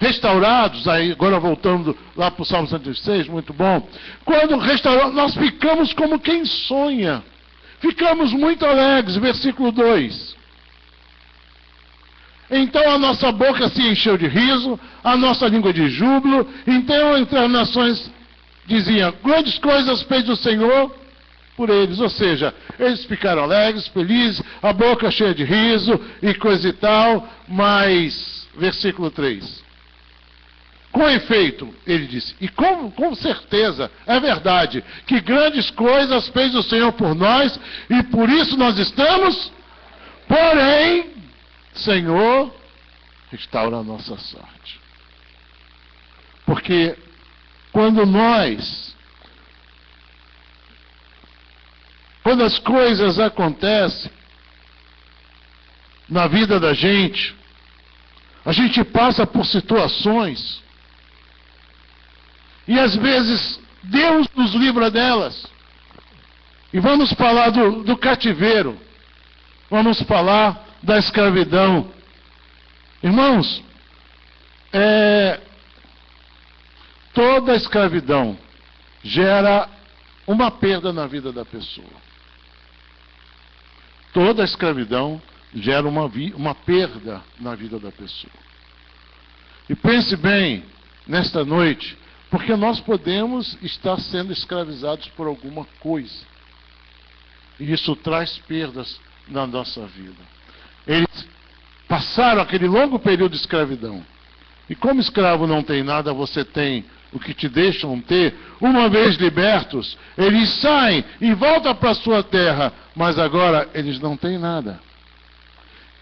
restaurados, aí agora voltando lá para o Salmo 106, muito bom. Quando restaurados, nós ficamos como quem sonha. Ficamos muito alegres, versículo 2. Então a nossa boca se encheu de riso, a nossa língua de júbilo. Então entre as nações diziam: grandes coisas fez o Senhor por eles. Ou seja, eles ficaram alegres, felizes, a boca cheia de riso e coisa e tal. Mas, versículo 3. Com efeito, ele disse, e com certeza, é verdade, que grandes coisas fez o Senhor por nós, e por isso nós estamos, porém, Senhor, restaura a nossa sorte. Porque quando as coisas acontecem na vida da gente, a gente passa por situações e às vezes Deus nos livra delas. E vamos falar do cativeiro, vamos falar da escravidão. Irmãos, toda escravidão gera uma perda na vida da pessoa. Toda escravidão gera uma perda na vida da pessoa. E pense bem nesta noite, porque nós podemos estar sendo escravizados por alguma coisa. E isso traz perdas na nossa vida. Eles passaram aquele longo período de escravidão. E como escravo não tem nada, você tem o que te deixam ter. Uma vez libertos, eles saem e voltam para a sua terra. Mas agora eles não têm nada.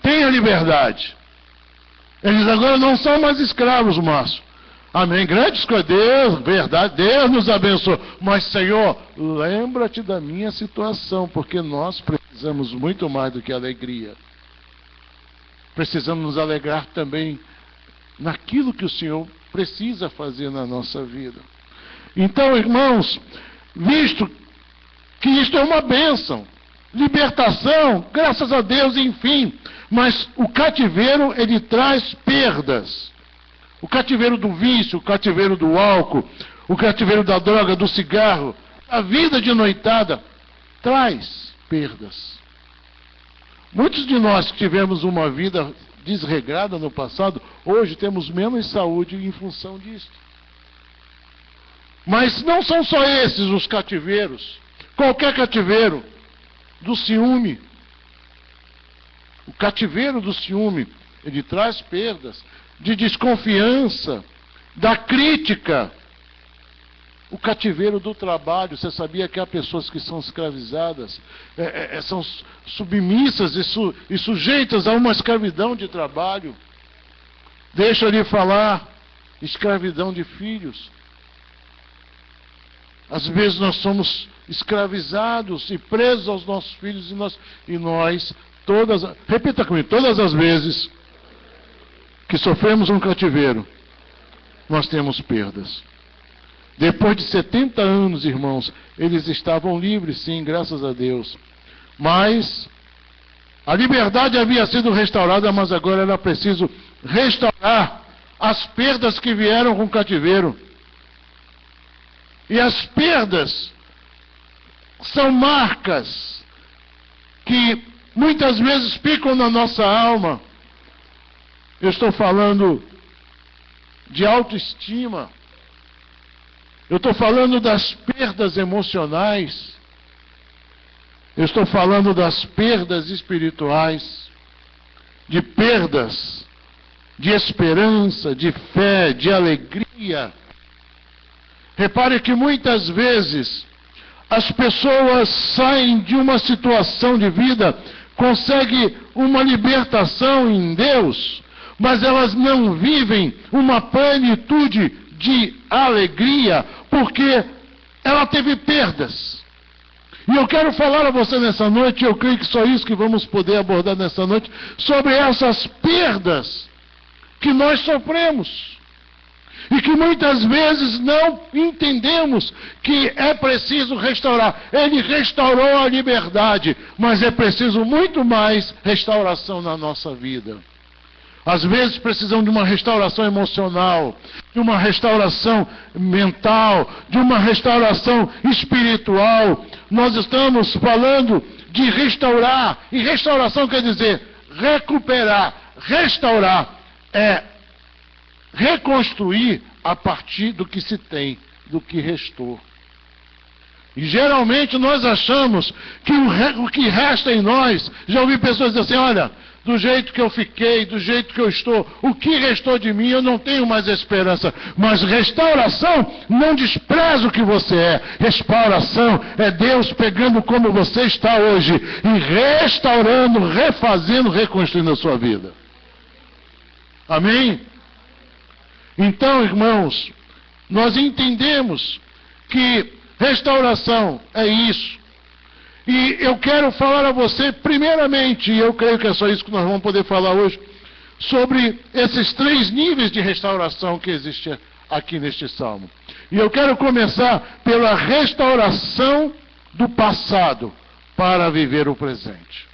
Tem a liberdade. Eles agora não são mais escravos, Márcio. Amém. Grandes coisas, Deus, verdade, Deus nos abençoe. Mas, Senhor, lembra-te da minha situação, porque nós precisamos muito mais do que alegria. Precisamos nos alegrar também naquilo que o Senhor precisa fazer na nossa vida. Então, irmãos, visto que isto é uma bênção, libertação, graças a Deus, enfim, mas o cativeiro, ele traz perdas. O cativeiro do vício, o cativeiro do álcool, o cativeiro da droga, do cigarro, a vida de noitada, traz perdas. Muitos de nós que tivemos uma vida desregrada no passado, hoje temos menos saúde em função disso. Mas não são só esses os cativeiros. Qualquer cativeiro do ciúme. O cativeiro do ciúme, ele traz perdas de desconfiança, da crítica. O cativeiro do trabalho, você sabia que há pessoas que são escravizadas, são submissas e sujeitas a uma escravidão de trabalho. Deixa eu lhe falar, escravidão de filhos. Às vezes nós somos escravizados e presos aos nossos filhos e nós repita comigo, todas as vezes que sofremos um cativeiro, nós temos perdas. Depois de 70 anos, irmãos, eles estavam livres, sim, graças a Deus. Mas a liberdade havia sido restaurada, mas agora era preciso restaurar as perdas que vieram com o cativeiro. E as perdas são marcas que muitas vezes ficam na nossa alma. Eu estou falando de autoestima. Eu estou falando das perdas emocionais. Eu estou falando das perdas espirituais. De perdas de esperança, de fé, de alegria. Repare que muitas vezes as pessoas saem de uma situação de vida, conseguem uma libertação em Deus, mas elas não vivem uma plenitude de alegria, porque ela teve perdas. E eu quero falar a você nessa noite, eu creio que só isso que vamos poder abordar nessa noite, sobre essas perdas que nós sofremos. E que muitas vezes não entendemos que é preciso restaurar. Ele restaurou a liberdade, mas é preciso muito mais restauração na nossa vida. Às vezes precisamos de uma restauração emocional, de uma restauração mental, de uma restauração espiritual. Nós estamos falando de restaurar, e restauração quer dizer recuperar. Restaurar é reconstruir a partir do que se tem, do que restou. E geralmente nós achamos que o que resta em nós, já ouvi pessoas dizer assim, olha, do jeito que eu fiquei, do jeito que eu estou, o que restou de mim, eu não tenho mais esperança. Mas restauração não despreza o que você é. Restauração é Deus pegando como você está hoje e restaurando, refazendo, reconstruindo a sua vida. Amém? Então, irmãos, nós entendemos que restauração é isso. E eu quero falar a você, primeiramente, e eu creio que é só isso que nós vamos poder falar hoje, sobre esses 3 níveis de restauração que existem aqui neste salmo. E eu quero começar pela restauração do passado para viver o presente.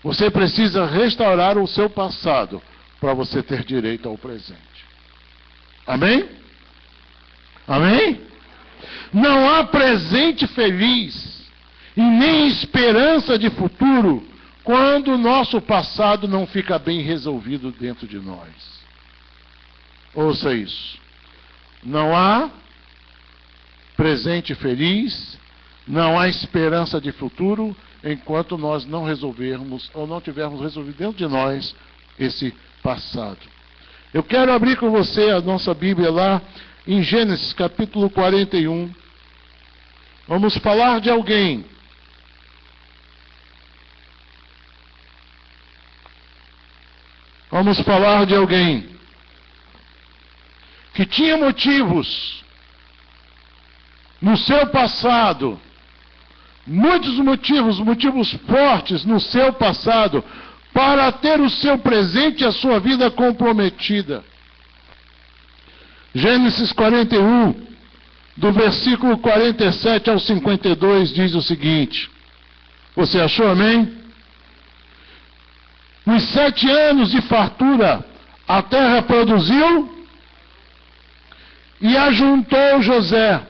Você precisa restaurar o seu passado para você ter direito ao presente. Amém? Amém? Não há presente feliz e nem esperança de futuro quando o nosso passado não fica bem resolvido dentro de nós. Ouça isso. Não há presente feliz, não há esperança de futuro enquanto nós não resolvermos ou não tivermos resolvido dentro de nós esse passado. Eu quero abrir com você a nossa Bíblia lá em Gênesis capítulo 41. Vamos falar de alguém. Vamos falar de alguém que tinha motivos no seu passado, muitos motivos fortes no seu passado, para ter o seu presente e a sua vida comprometida. Gênesis 41, do versículo 47 ao 52, diz o seguinte. Você achou, amém? Nos 7 anos de fartura, a terra produziu e ajuntou José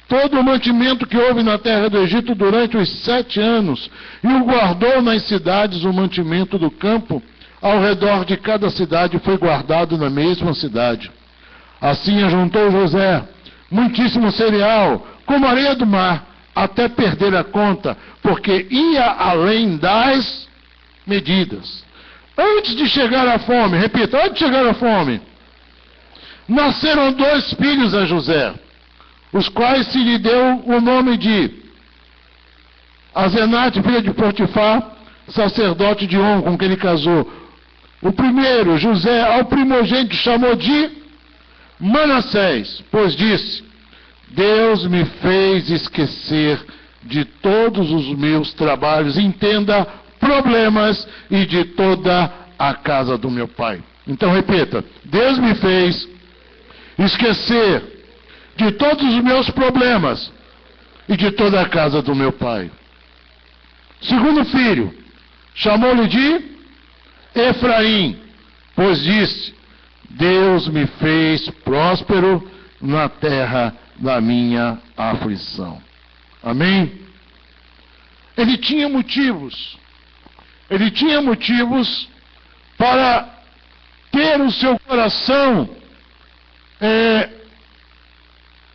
todo o mantimento que houve na terra do Egito durante os 7 anos, e o guardou nas cidades. O mantimento do campo ao redor de cada cidade foi guardado na mesma cidade. Assim ajuntou José muitíssimo cereal, como areia do mar, até perder a conta, porque ia além das medidas. Antes de chegar à fome, repita, antes de chegar à fome, nasceram 2 filhos a José, os quais se lhe deu o nome de Asenate, filha de Potifar, sacerdote de On, com quem ele casou. O primeiro, José, ao primogênito chamou de Manassés, pois disse: Deus me fez esquecer de todos os meus trabalhos, entenda, problemas, e de toda a casa do meu pai. Então repita, Deus me fez esquecer de todos os meus problemas e de toda a casa do meu pai. Segundo filho, chamou-lhe de Efraim, pois disse: Deus me fez próspero na terra da minha aflição. Amém? Ele tinha motivos para ter o seu coração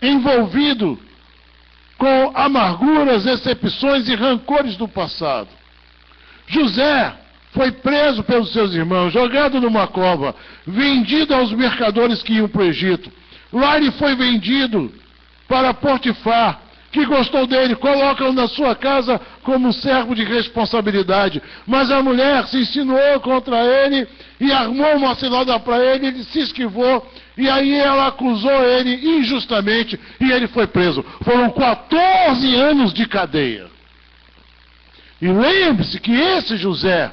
envolvido com amarguras, decepções e rancores do passado. José foi preso pelos seus irmãos, jogado numa cova, vendido aos mercadores que iam para o Egito. Lá ele foi vendido para Potifar, que gostou dele, coloca-o na sua casa como servo de responsabilidade. Mas a mulher se insinuou contra ele e armou uma cilada para ele, ele se esquivou, e aí ela acusou ele injustamente e ele foi preso. Foram 14 anos de cadeia. E lembre-se que esse José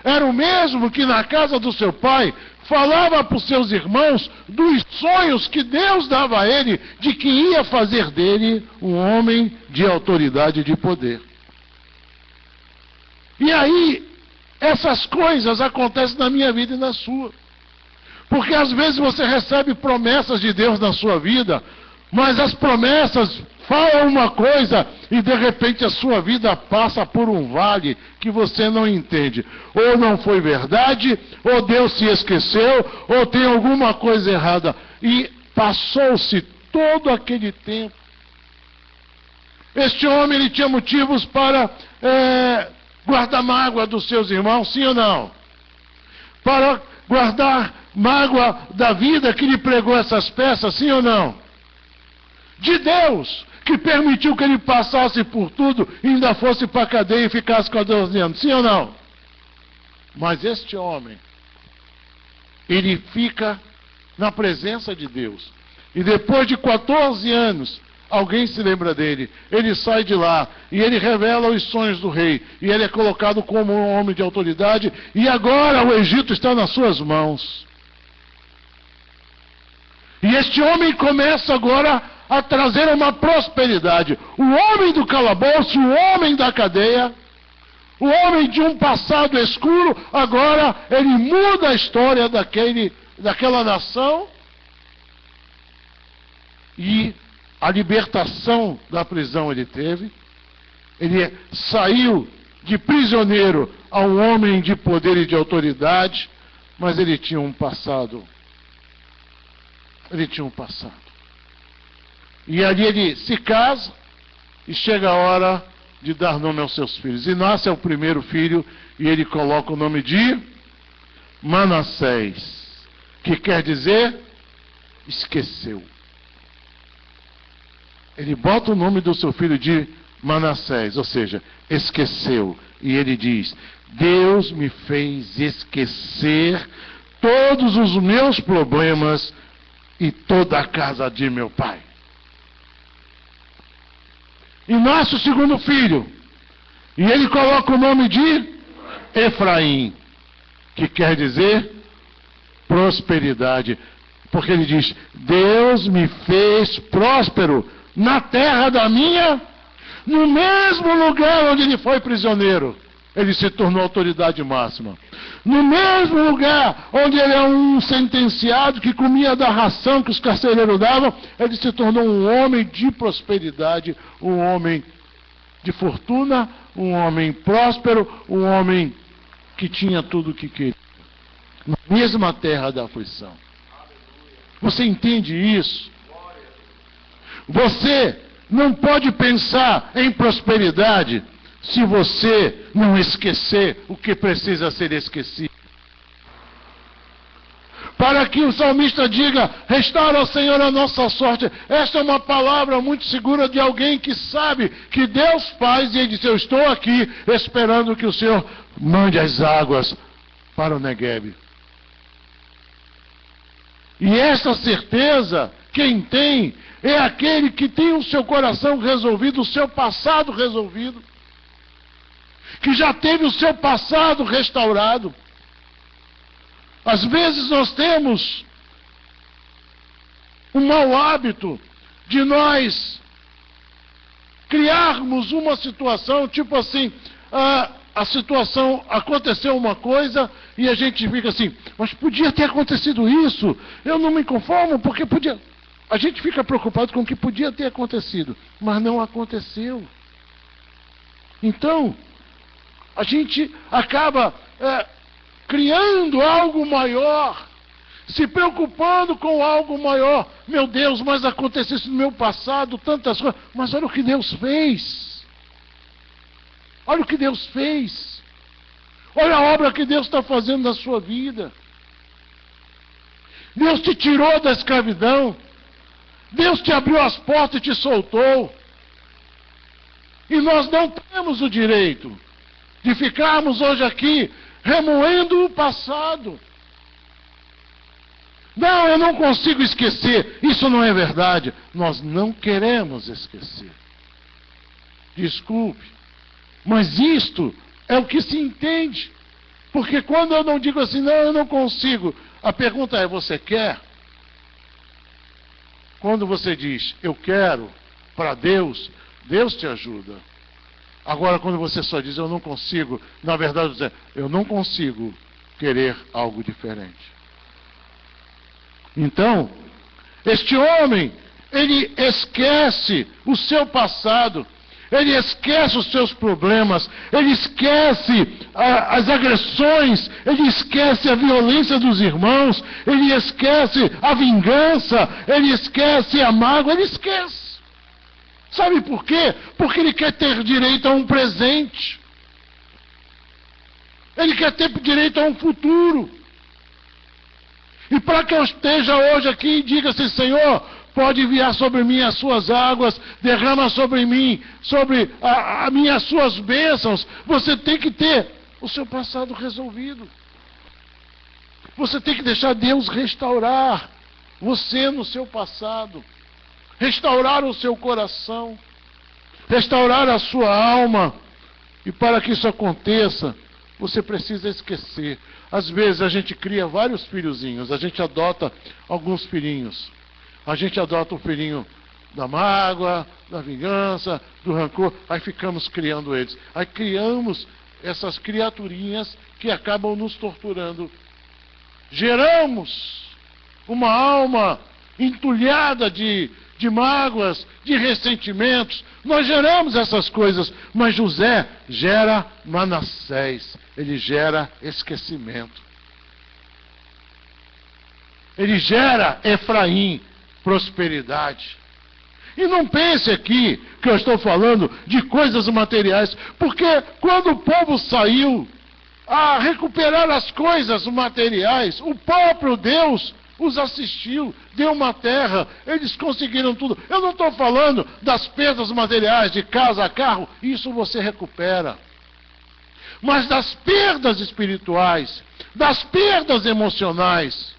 era o mesmo que na casa do seu pai falava para os seus irmãos dos sonhos que Deus dava a ele, de que ia fazer dele um homem de autoridade e de poder. E aí, essas coisas acontecem na minha vida e na sua. Porque às vezes você recebe promessas de Deus na sua vida, mas as promessas falam uma coisa e de repente a sua vida passa por um vale que você não entende. Ou não foi verdade, ou Deus se esqueceu, ou tem alguma coisa errada. E passou-se todo aquele tempo. Este homem, ele tinha motivos para guardar mágoa dos seus irmãos, sim ou não? Para guardar mágoa da vida que lhe pregou essas peças, sim ou não? De Deus, que permitiu que ele passasse por tudo e ainda fosse para a cadeia e ficasse 14 anos, sim ou não? Mas este homem, ele fica na presença de Deus. E depois de 14 anos, alguém se lembra dele. Ele sai de lá e ele revela os sonhos do rei. E ele é colocado como um homem de autoridade. E agora o Egito está nas suas mãos. E este homem começa agora a trazer uma prosperidade. O homem do calabouço, o homem da cadeia, o homem de um passado escuro, agora ele muda a história daquela nação. E a libertação da prisão ele teve. Ele saiu de prisioneiro a um homem de poder e de autoridade, mas ele tinha um passado. Ele tinha um passado. E ali ele se casa e chega a hora de dar nome aos seus filhos. E nasce o primeiro filho e ele coloca o nome de Manassés, que quer dizer esqueceu. Ele bota o nome do seu filho de Manassés, ou seja, esqueceu. E ele diz: Deus me fez esquecer todos os meus problemas e toda a casa de meu pai. E nasce o segundo filho. E ele coloca o nome de Efraim, que quer dizer prosperidade. Porque ele diz: Deus me fez próspero na terra da minha, no mesmo lugar onde ele foi prisioneiro, ele se tornou autoridade máxima. No mesmo lugar onde ele é um sentenciado que comia da ração que os carcereiros davam, ele se tornou um homem de prosperidade, um homem de fortuna, um homem próspero, um homem que tinha tudo o que queria. Na mesma terra da aflição. Você entende isso? Você não pode pensar em prosperidade se você não esquecer o que precisa ser esquecido. Para que o salmista diga: restaura, Senhor, a nossa sorte. Esta é uma palavra muito segura de alguém que sabe que Deus faz, e ele diz: eu estou aqui esperando que o Senhor mande as águas para o Negueb. E essa certeza, quem tem, é aquele que tem o seu coração resolvido, o seu passado resolvido, que já teve o seu passado restaurado. Às vezes nós temos o mau hábito de nós criarmos uma situação, tipo assim, a situação, aconteceu uma coisa e a gente fica assim: mas podia ter acontecido isso, eu não me conformo porque podia. A gente fica preocupado com o que podia ter acontecido, mas não aconteceu. Então, a gente acaba criando algo maior, se preocupando com algo maior. Meu Deus, mas aconteceu isso no meu passado, tantas coisas. Mas olha o que Deus fez. Olha o que Deus fez. Olha a obra que Deus está fazendo na sua vida. Deus te tirou da escravidão. Deus te abriu as portas e te soltou. E nós não temos o direito de ficarmos hoje aqui remoendo o passado. Não, eu não consigo esquecer. Isso não é verdade. Nós não queremos esquecer. Desculpe. Mas isto é o que se entende. Porque quando eu não digo assim: não, eu não consigo, a pergunta é: você quer? Quando você diz eu quero para Deus, Deus te ajuda. Agora, quando você só diz eu não consigo, na verdade você diz: eu não consigo querer algo diferente. Então, este homem, ele esquece o seu passado, ele esquece os seus problemas, ele esquece as agressões, ele esquece a violência dos irmãos, ele esquece a vingança, ele esquece a mágoa, ele esquece. Sabe por quê? Porque ele quer ter direito a um presente. Ele quer ter direito a um futuro. E para que eu esteja hoje aqui e diga assim: Senhor, pode enviar sobre mim as suas águas, derrama sobre mim, sobre as minhas suas bênçãos. Você tem que ter o seu passado resolvido. Você tem que deixar Deus restaurar você no seu passado, restaurar o seu coração, restaurar a sua alma. E para que isso aconteça, você precisa esquecer. Às vezes a gente cria vários filhozinhos, a gente adota alguns filhinhos. A gente adota o filhinho da mágoa, da vingança, do rancor, aí ficamos criando eles. Aí criamos essas criaturinhas que acabam nos torturando. Geramos uma alma entulhada de mágoas, de ressentimentos. Nós geramos essas coisas, mas José gera Manassés, ele gera esquecimento. Ele gera Efraim, prosperidade. E não pense aqui que eu estou falando de coisas materiais, porque quando o povo saiu a recuperar as coisas materiais, o próprio Deus os assistiu, deu uma terra, eles conseguiram tudo. Eu não estou falando das perdas materiais, de casa, carro, isso você recupera. Mas das perdas espirituais, das perdas emocionais,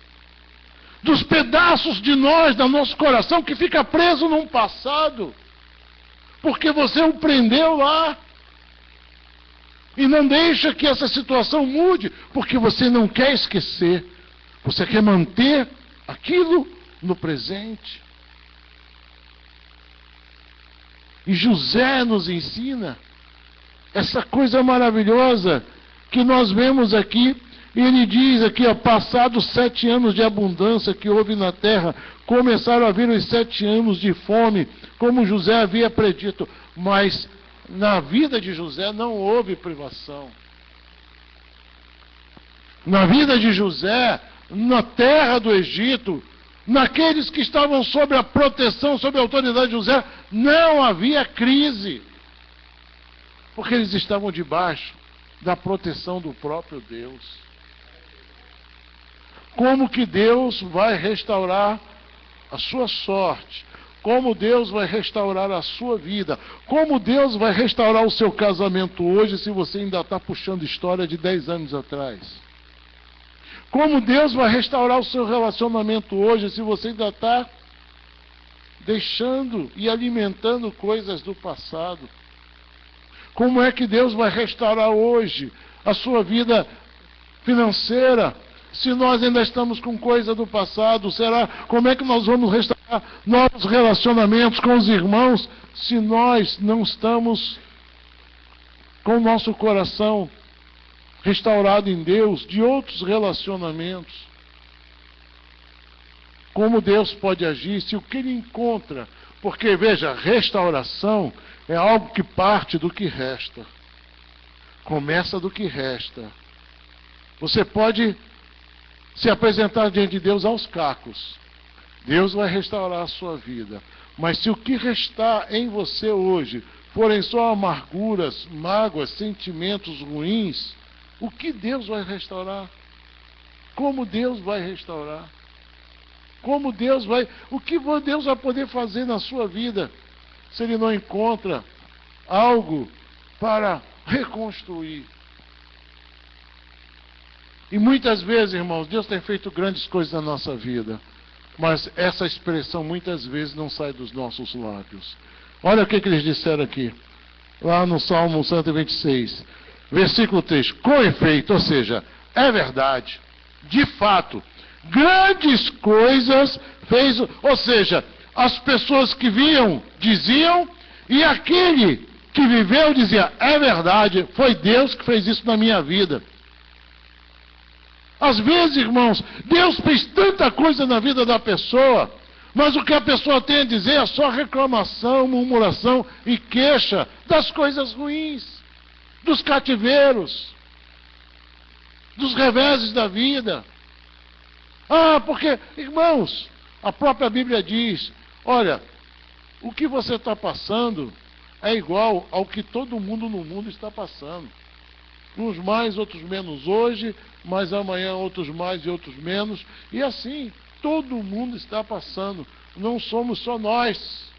dos pedaços de nós, do nosso coração, que fica preso num passado, porque você o prendeu lá. E não deixa que essa situação mude, porque você não quer esquecer. Você quer manter aquilo no presente. E José nos ensina essa coisa maravilhosa que nós vemos aqui. Ele diz aqui, ó, passados 7 anos de abundância que houve na terra, começaram a vir os 7 anos de fome, como José havia predito. Mas na vida de José não houve privação. Na vida de José, na terra do Egito, naqueles que estavam sob a proteção, sob a autoridade de José, não havia crise. Porque eles estavam debaixo da proteção do próprio Deus. Como que Deus vai restaurar a sua sorte? Como Deus vai restaurar a sua vida? Como Deus vai restaurar o seu casamento hoje, se você ainda está puxando história de 10 anos atrás? Como Deus vai restaurar o seu relacionamento hoje, se você ainda está deixando e alimentando coisas do passado? Como é que Deus vai restaurar hoje a sua vida financeira, se nós ainda estamos com coisa do passado? Será? Como é que nós vamos restaurar novos relacionamentos com os irmãos, se nós não estamos com o nosso coração restaurado em Deus, de outros relacionamentos? Como Deus pode agir se o que ele encontra? Porque, veja, restauração é algo que parte do que resta. Começa do que resta. Você pode se apresentar diante de Deus aos cacos. Deus vai restaurar a sua vida. Mas se o que restar em você hoje forem só amarguras, mágoas, sentimentos ruins, o que Deus vai restaurar? Como Deus vai restaurar? Como Deus vai... O que Deus vai poder fazer na sua vida se Ele não encontra algo para reconstruir? E muitas vezes, irmãos, Deus tem feito grandes coisas na nossa vida, mas essa expressão muitas vezes não sai dos nossos lábios. Olha o que eles disseram aqui, lá no Salmo 126, versículo 3. Com efeito, ou seja, é verdade, de fato, grandes coisas fez, ou seja, as pessoas que viam diziam, e aquele que viveu dizia, é verdade, foi Deus que fez isso na minha vida. Às vezes, irmãos, Deus fez tanta coisa na vida da pessoa, mas o que a pessoa tem a dizer é só reclamação, murmuração e queixa das coisas ruins, dos cativeiros, dos reveses da vida. Ah, porque, irmãos, a própria Bíblia diz, olha, o que você está passando é igual ao que todo mundo no mundo está passando. Uns mais, outros menos hoje, mas amanhã outros mais e outros menos. E assim, todo mundo está passando. Não somos só nós.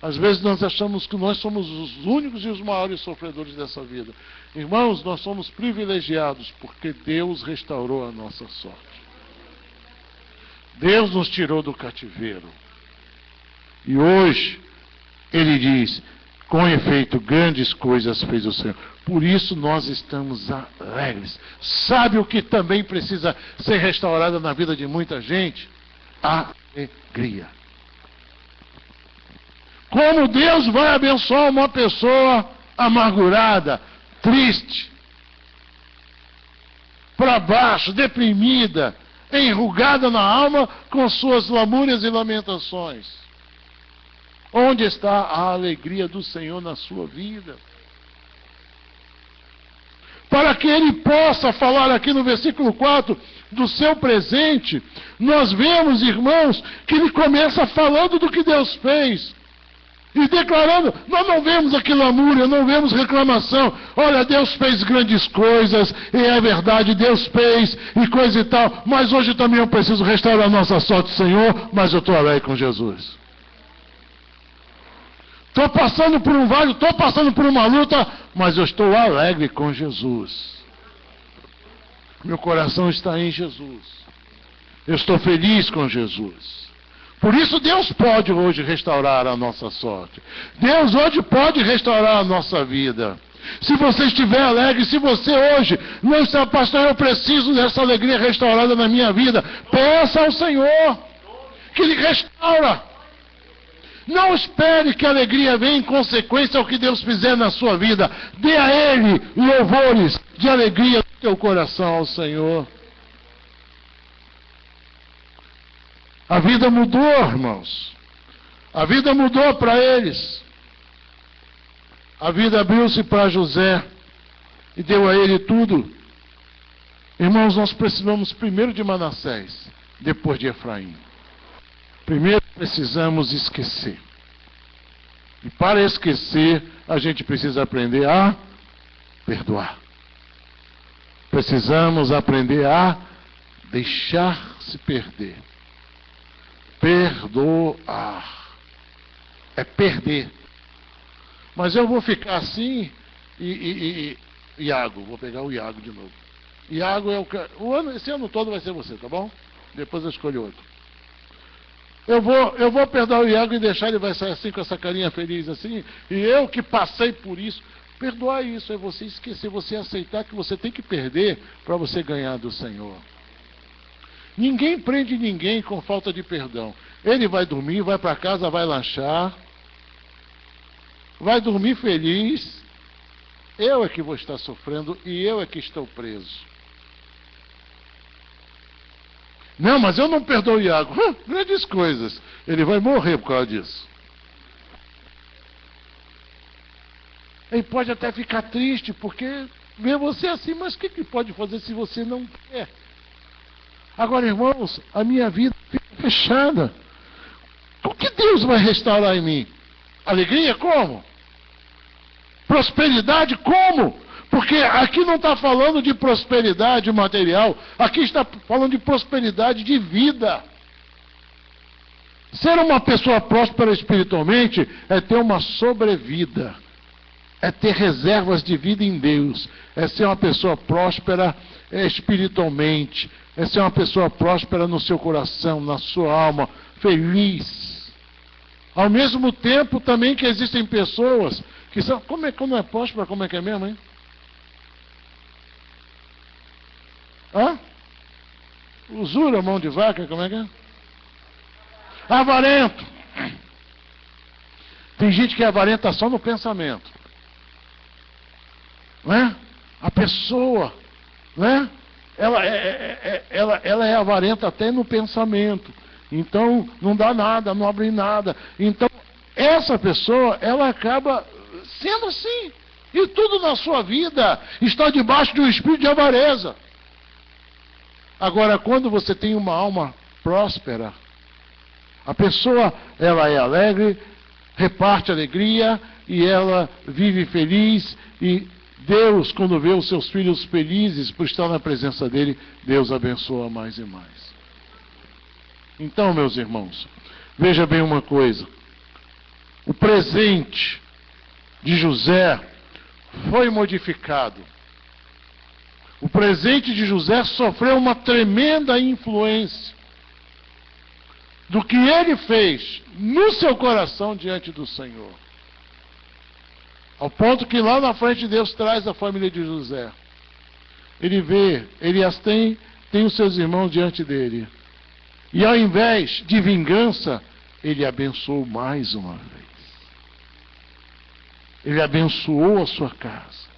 Às vezes nós achamos que nós somos os únicos e os maiores sofredores dessa vida. Irmãos, nós somos privilegiados porque Deus restaurou a nossa sorte. Deus nos tirou do cativeiro. E hoje, Ele diz, com efeito, grandes coisas fez o Senhor. Por isso nós estamos alegres. Sabe o que também precisa ser restaurado na vida de muita gente? Alegria. Como Deus vai abençoar uma pessoa amargurada, triste, para baixo, deprimida, enrugada na alma com suas lamúrias e lamentações? Onde está a alegria do Senhor na sua vida? Para que Ele possa falar aqui no versículo 4 do seu presente, nós vemos, irmãos, que Ele começa falando do que Deus fez. E declarando, nós não vemos aqui lamúria, não vemos reclamação. Olha, Deus fez grandes coisas, e é verdade, Deus fez, e coisa e tal. Mas hoje também eu preciso restaurar a nossa sorte, Senhor, mas eu estou alegre com Jesus. Estou passando por um vale, estou passando por uma luta, mas eu estou alegre com Jesus. Meu coração está em Jesus. Eu estou feliz com Jesus. Por isso Deus pode hoje restaurar a nossa sorte. Deus hoje pode restaurar a nossa vida. Se você estiver alegre, se você hoje não está, pastor, eu preciso dessa alegria restaurada na minha vida, peça ao Senhor que Ele restaura. Não espere que a alegria venha em consequência ao que Deus fizer na sua vida. Dê a Ele louvores de alegria do teu coração ao Senhor. A vida mudou, irmãos. A vida mudou para eles. A vida abriu-se para José e deu a ele tudo. Irmãos, nós precisamos primeiro de Manassés, depois de Efraim. Primeiro precisamos esquecer. E para esquecer, a gente precisa aprender a perdoar. Precisamos aprender a deixar-se perder. Perdoar. É perder. Mas eu vou ficar assim Iago, vou pegar o Iago de novo. Iago é esse ano todo vai ser você, tá bom? Depois eu escolho outro. Eu vou perdoar o Iago e deixar ele vai sair assim com essa carinha feliz assim. E eu que passei por isso. Perdoar isso é você esquecer, você aceitar que você tem que perder para você ganhar do Senhor. Ninguém prende ninguém com falta de perdão. Ele vai dormir, vai para casa, vai lanchar, vai dormir feliz. Eu é que vou estar sofrendo e eu é que estou preso. Não, mas eu não perdoo o Iago. Grandes coisas. Ele vai morrer por causa disso. Ele pode até ficar triste porque vê você assim, mas o que pode fazer se você não quer? Agora, irmãos, a minha vida fica fechada. O que Deus vai restaurar em mim? Alegria como? Prosperidade como? Porque aqui não está falando de prosperidade material, aqui está falando de prosperidade de vida. Ser uma pessoa próspera espiritualmente é ter uma sobrevida, é ter reservas de vida em Deus, é ser uma pessoa próspera espiritualmente, é ser uma pessoa próspera no seu coração, na sua alma, feliz. Ao mesmo tempo também que existem pessoas que são, como é próspera, como é que é mesmo, hein? Usura, mão de vaca, como é que é? Avarento. Tem gente que é avarenta só no pensamento. Não é? A pessoa, não é? Ela é avarenta até no pensamento. Então, não dá nada, não abre nada. Então, essa pessoa, ela acaba sendo assim. E tudo na sua vida está debaixo de um espírito de avareza. Agora, quando você tem uma alma próspera, a pessoa, ela é alegre, reparte alegria e ela vive feliz. E Deus, quando vê os seus filhos felizes por estar na presença dele, Deus abençoa mais e mais. Então, meus irmãos, veja bem uma coisa. O presente de José foi modificado. O presente de José sofreu uma tremenda influência. do que ele fez no seu coração diante do Senhor. Ao ponto que lá na frente Deus traz a família de José. Ele vê, ele as tem os seus irmãos diante dele. E ao invés de vingança, ele abençoou mais uma vez. Ele abençoou a sua casa.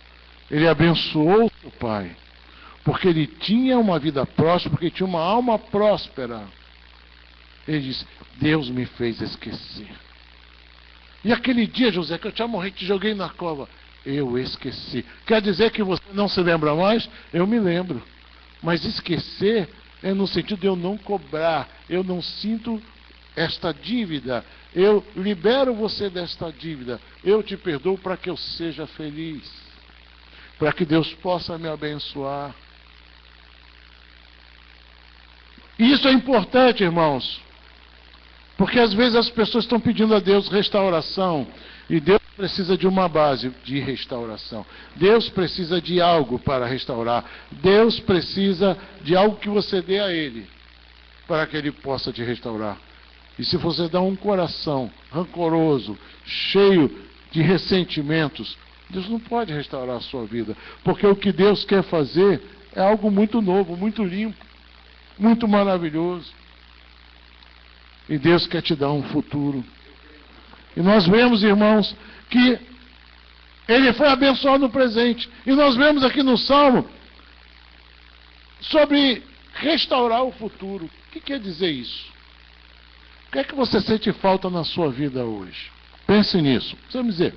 Ele abençoou o seu pai. Porque ele tinha uma vida próspera, porque tinha uma alma próspera. Ele disse, Deus me fez esquecer. E aquele dia, José, que eu tinha morrido, te joguei na cova, eu esqueci. Quer dizer que você não se lembra mais? Eu me lembro. Mas esquecer é no sentido de eu não cobrar, eu não sinto esta dívida, eu libero você desta dívida, eu te perdoo para que eu seja feliz, para que Deus possa me abençoar. E isso é importante, irmãos, porque às vezes as pessoas estão pedindo a Deus restauração, e Deus precisa de uma base de restauração. Deus precisa de algo para restaurar. Deus precisa de algo que você dê a Ele, para que Ele possa te restaurar. E se você dá um coração rancoroso, cheio de ressentimentos, Deus não pode restaurar a sua vida. Porque o que Deus quer fazer é algo muito novo, muito limpo, muito maravilhoso. E Deus quer te dar um futuro. E nós vemos, irmãos, que ele foi abençoado no presente. E nós vemos aqui no Salmo sobre restaurar o futuro. O que quer dizer isso? O que é que você sente falta na sua vida hoje? Pense nisso. Você me dizer.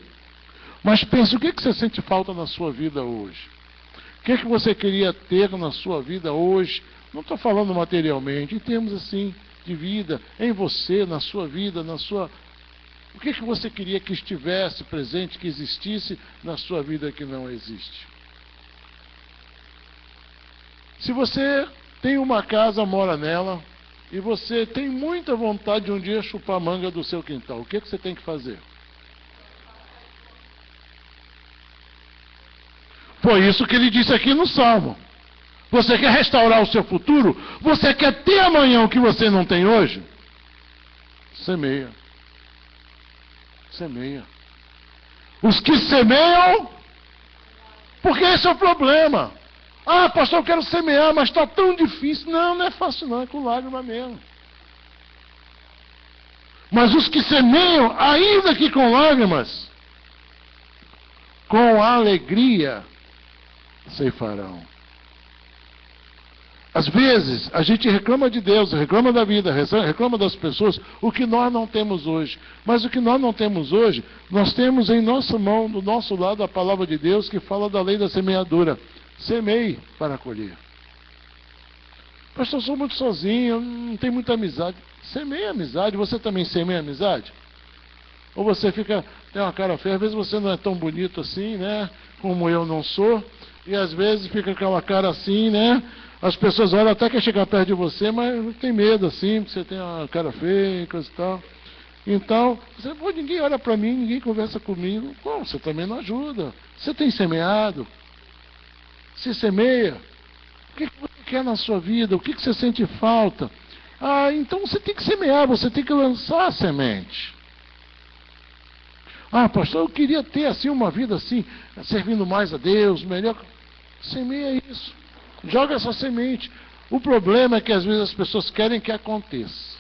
Mas pense, o que você sente falta na sua vida hoje? O que é que você queria ter na sua vida hoje? Não estou falando materialmente, em termos assim, de vida, em você, na sua vida, na sua... O que você queria que estivesse presente, que existisse na sua vida que não existe? Se você tem uma casa, mora nela, e você tem muita vontade de um dia chupar manga do seu quintal, o que você tem que fazer? Foi isso que ele disse aqui no Salmo. Você quer restaurar o seu futuro? Você quer ter amanhã o que você não tem hoje? Semeia. Semeia. Os que semeiam, porque esse é o problema. Ah, pastor, eu quero semear, mas está tão difícil. Não, não é fácil não, é com lágrima mesmo. Mas os que semeiam, ainda que com lágrimas, com alegria, ceifarão. Às vezes, a gente reclama de Deus, reclama da vida, reclama das pessoas, o que nós não temos hoje. Mas o que nós não temos hoje, nós temos em nossa mão, do nosso lado, a palavra de Deus que fala da lei da semeadura. Semeie para colher. Pastor, eu sou muito sozinho, não tenho muita amizade. Semeie amizade, você também semeia amizade? Ou você fica, tem uma cara feia, às vezes você não é tão bonito assim, né? Como eu não sou. E às vezes fica aquela cara assim, né? As pessoas olham até que chegar perto de você, mas tem medo assim, porque você tem uma cara feia e coisa e tal. Então, ninguém olha para mim, ninguém conversa comigo. Bom, você também não ajuda. Você tem semeado? Você semeia? O que você quer na sua vida? O que você sente falta? Ah, então você tem que semear, você tem que lançar a semente. Ah, pastor, eu queria ter assim uma vida assim, servindo mais a Deus, melhor. Semeia isso. Joga essa semente. O problema é que às vezes as pessoas querem que aconteça.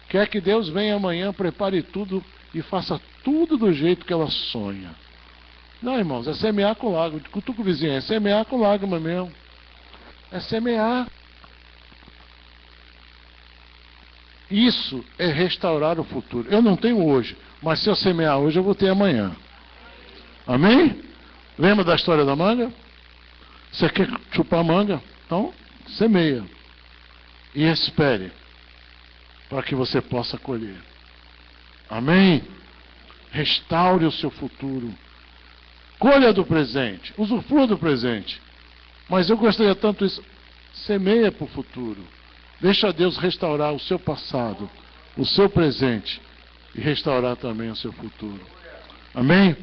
Quer que Deus venha amanhã, prepare tudo e faça tudo do jeito que ela sonha. Não, irmãos, é semear com lágrima. Cutuca o vizinho, é semear com lágrima mesmo. É semear. Isso é restaurar o futuro. Eu não tenho hoje, mas se eu semear hoje, eu vou ter amanhã. Amém? Lembra da história da manga? Você quer chupar manga? Então, semeia. E espere para que você possa colher. Amém? Restaure o seu futuro. Colha do presente. Usufrua do presente. Mas eu gostaria tanto isso. Semeia para o futuro. Deixa Deus restaurar o seu passado, o seu presente e restaurar também o seu futuro. Amém?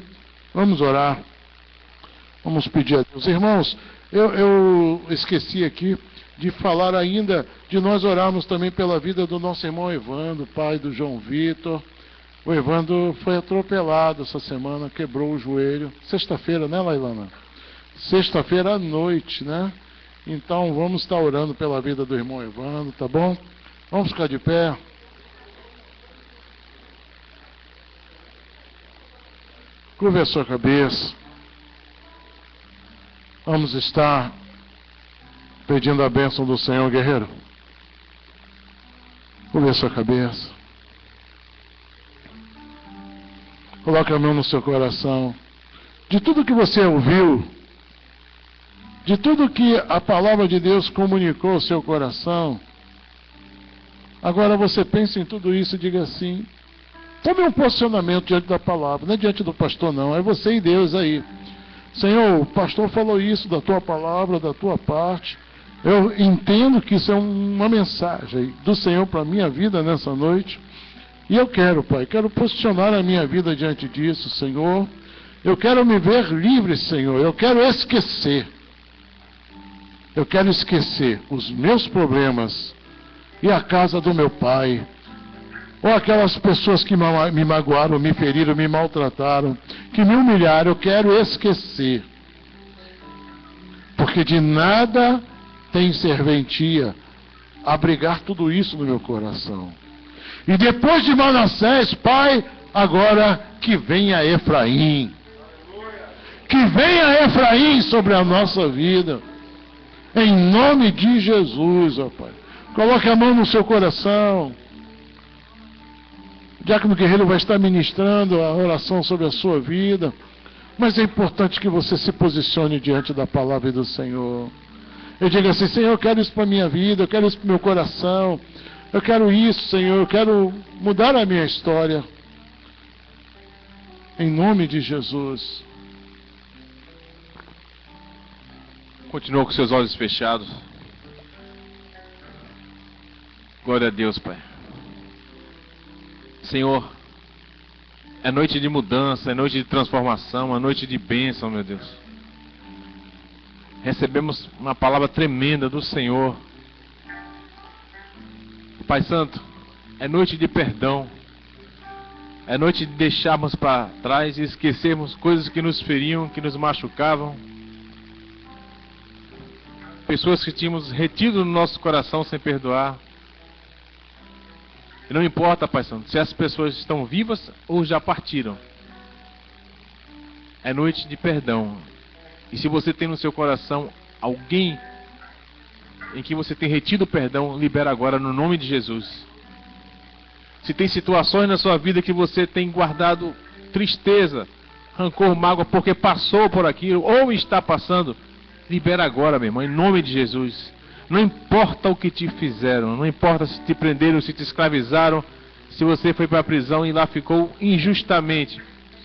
Vamos orar. Vamos pedir a Deus. Irmãos, eu esqueci aqui de falar ainda, de nós orarmos também pela vida do nosso irmão Evandro, pai do João Vitor. O Evandro foi atropelado essa semana, quebrou o joelho. Sexta-feira, né, Lailana? Sexta-feira à noite, né? Então vamos estar orando pela vida do irmão Evandro, tá bom? Vamos ficar de pé. Curve a sua cabeça. Vamos estar pedindo a bênção do Senhor, guerreiro. Curve a sua cabeça. Coloque a mão no seu coração. De tudo que você ouviu, de tudo que a palavra de Deus comunicou ao seu coração, agora você pensa em tudo isso e diga assim: tome um posicionamento diante da palavra, não é diante do pastor não, é você e Deus aí. Senhor, o pastor falou isso da tua palavra, da tua parte. Eu entendo que isso é uma mensagem do Senhor para a minha vida nessa noite. E eu quero, Pai, quero posicionar a minha vida diante disso, Senhor. Eu quero me ver livre, Senhor. Eu quero esquecer. Eu quero esquecer os meus problemas e a casa do meu pai. Ou aquelas pessoas que me magoaram, me feriram, me maltrataram, que me humilharam. Eu quero esquecer. Porque de nada tem serventia abrigar tudo isso no meu coração. E depois de Manassés, Pai, agora que venha Efraim. Que venha Efraim sobre a nossa vida. Em nome de Jesus, ó Pai. Coloque a mão no seu coração. O diácono guerreiro vai estar ministrando a oração sobre a sua vida. Mas é importante que você se posicione diante da palavra do Senhor. Eu digo assim: Senhor, eu quero isso para a minha vida, eu quero isso para o meu coração. Eu quero isso, Senhor, eu quero mudar a minha história. Em nome de Jesus. Continua com seus olhos fechados. Glória a Deus, Pai. Senhor, é noite de mudança, é noite de transformação, é noite de bênção, meu Deus. Recebemos uma palavra tremenda do Senhor. Pai Santo, é noite de perdão. É noite de deixarmos para trás e esquecermos coisas que nos feriam, que nos machucavam. Pessoas que tínhamos retido no nosso coração sem perdoar. E não importa, Pai Santo, se as pessoas estão vivas ou já partiram. É noite de perdão. E se você tem no seu coração alguém em que você tem retido perdão, libera agora no nome de Jesus. Se tem situações na sua vida que você tem guardado tristeza, rancor, mágoa, porque passou por aquilo ou está passando, libera agora, meu irmão, em nome de Jesus. Não importa o que te fizeram, não importa se te prenderam, se te escravizaram, se você foi para a prisão e lá ficou injustamente.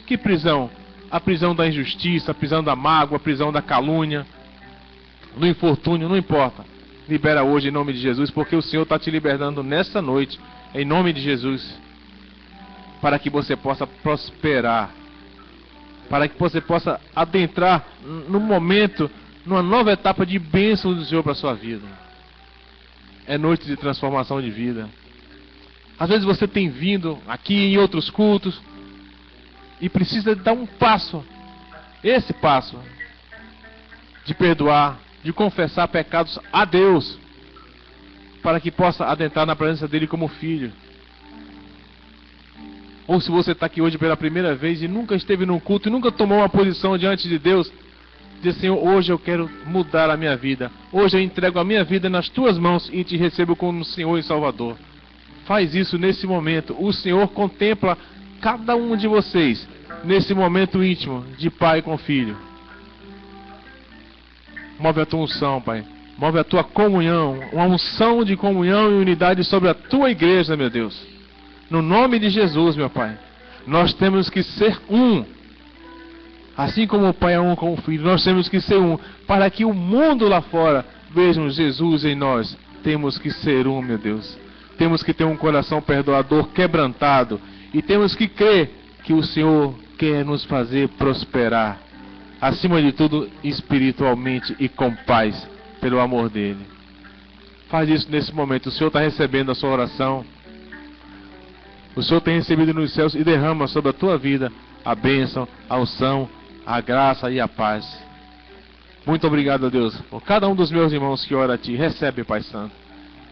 Que prisão? A prisão da injustiça, a prisão da mágoa, a prisão da calúnia, do infortúnio, não importa. Libera hoje em nome de Jesus, porque o Senhor está te libertando nessa noite, em nome de Jesus, para que você possa prosperar, para que você possa adentrar no momento, numa nova etapa de bênção do Senhor para a sua vida. É noite de transformação de vida. Às vezes você tem vindo aqui em outros cultos e precisa dar um passo, esse passo de perdoar, de confessar pecados a Deus, para que possa adentrar na presença dele como filho. Ou se você está aqui hoje pela primeira vez e nunca esteve num culto e nunca tomou uma posição diante de Deus, diz: Senhor, hoje eu quero mudar a minha vida, hoje eu entrego a minha vida nas tuas mãos e te recebo como Senhor e Salvador. Faz isso nesse momento. O Senhor contempla cada um de vocês nesse momento íntimo de pai com filho. Move a tua unção, Pai. Move a tua comunhão, uma unção de comunhão e unidade sobre a tua igreja, meu Deus. No nome de Jesus, meu Pai. Nós temos que ser um. Assim como o Pai é um com o Filho, nós temos que ser um. Para que o mundo lá fora veja Jesus em nós. Temos que ser um, meu Deus. Temos que ter um coração perdoador, quebrantado. E temos que crer que o Senhor quer nos fazer prosperar. Acima de tudo, espiritualmente e com paz, pelo amor dele. Faz isso nesse momento. O Senhor está recebendo a sua oração. O Senhor tem recebido nos céus e derrama sobre a tua vida a bênção, a unção, a graça e a paz. Muito obrigado, a Deus, por cada um dos meus irmãos que ora a Ti. Recebe, Pai Santo.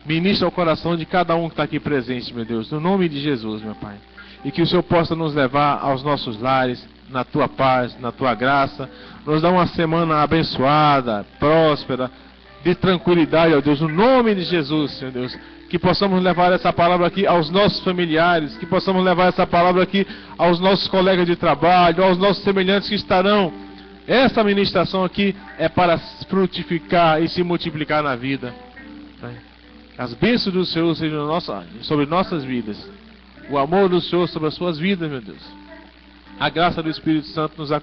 Ministra o coração de cada um que está aqui presente, meu Deus, no nome de Jesus, meu Pai. E que o Senhor possa nos levar aos nossos lares, na Tua paz, na Tua graça. Nos dá uma semana abençoada, próspera, de tranquilidade, ó Deus, no nome de Jesus, Senhor Deus. Que possamos levar essa palavra aqui aos nossos familiares, que possamos levar essa palavra aqui aos nossos colegas de trabalho, aos nossos semelhantes que estarão. Essa ministração aqui é para frutificar e se multiplicar na vida. As bênçãos do Senhor sejam sobre nossas vidas. O amor do Senhor sobre as suas vidas, meu Deus. A graça do Espírito Santo nos acompanhe.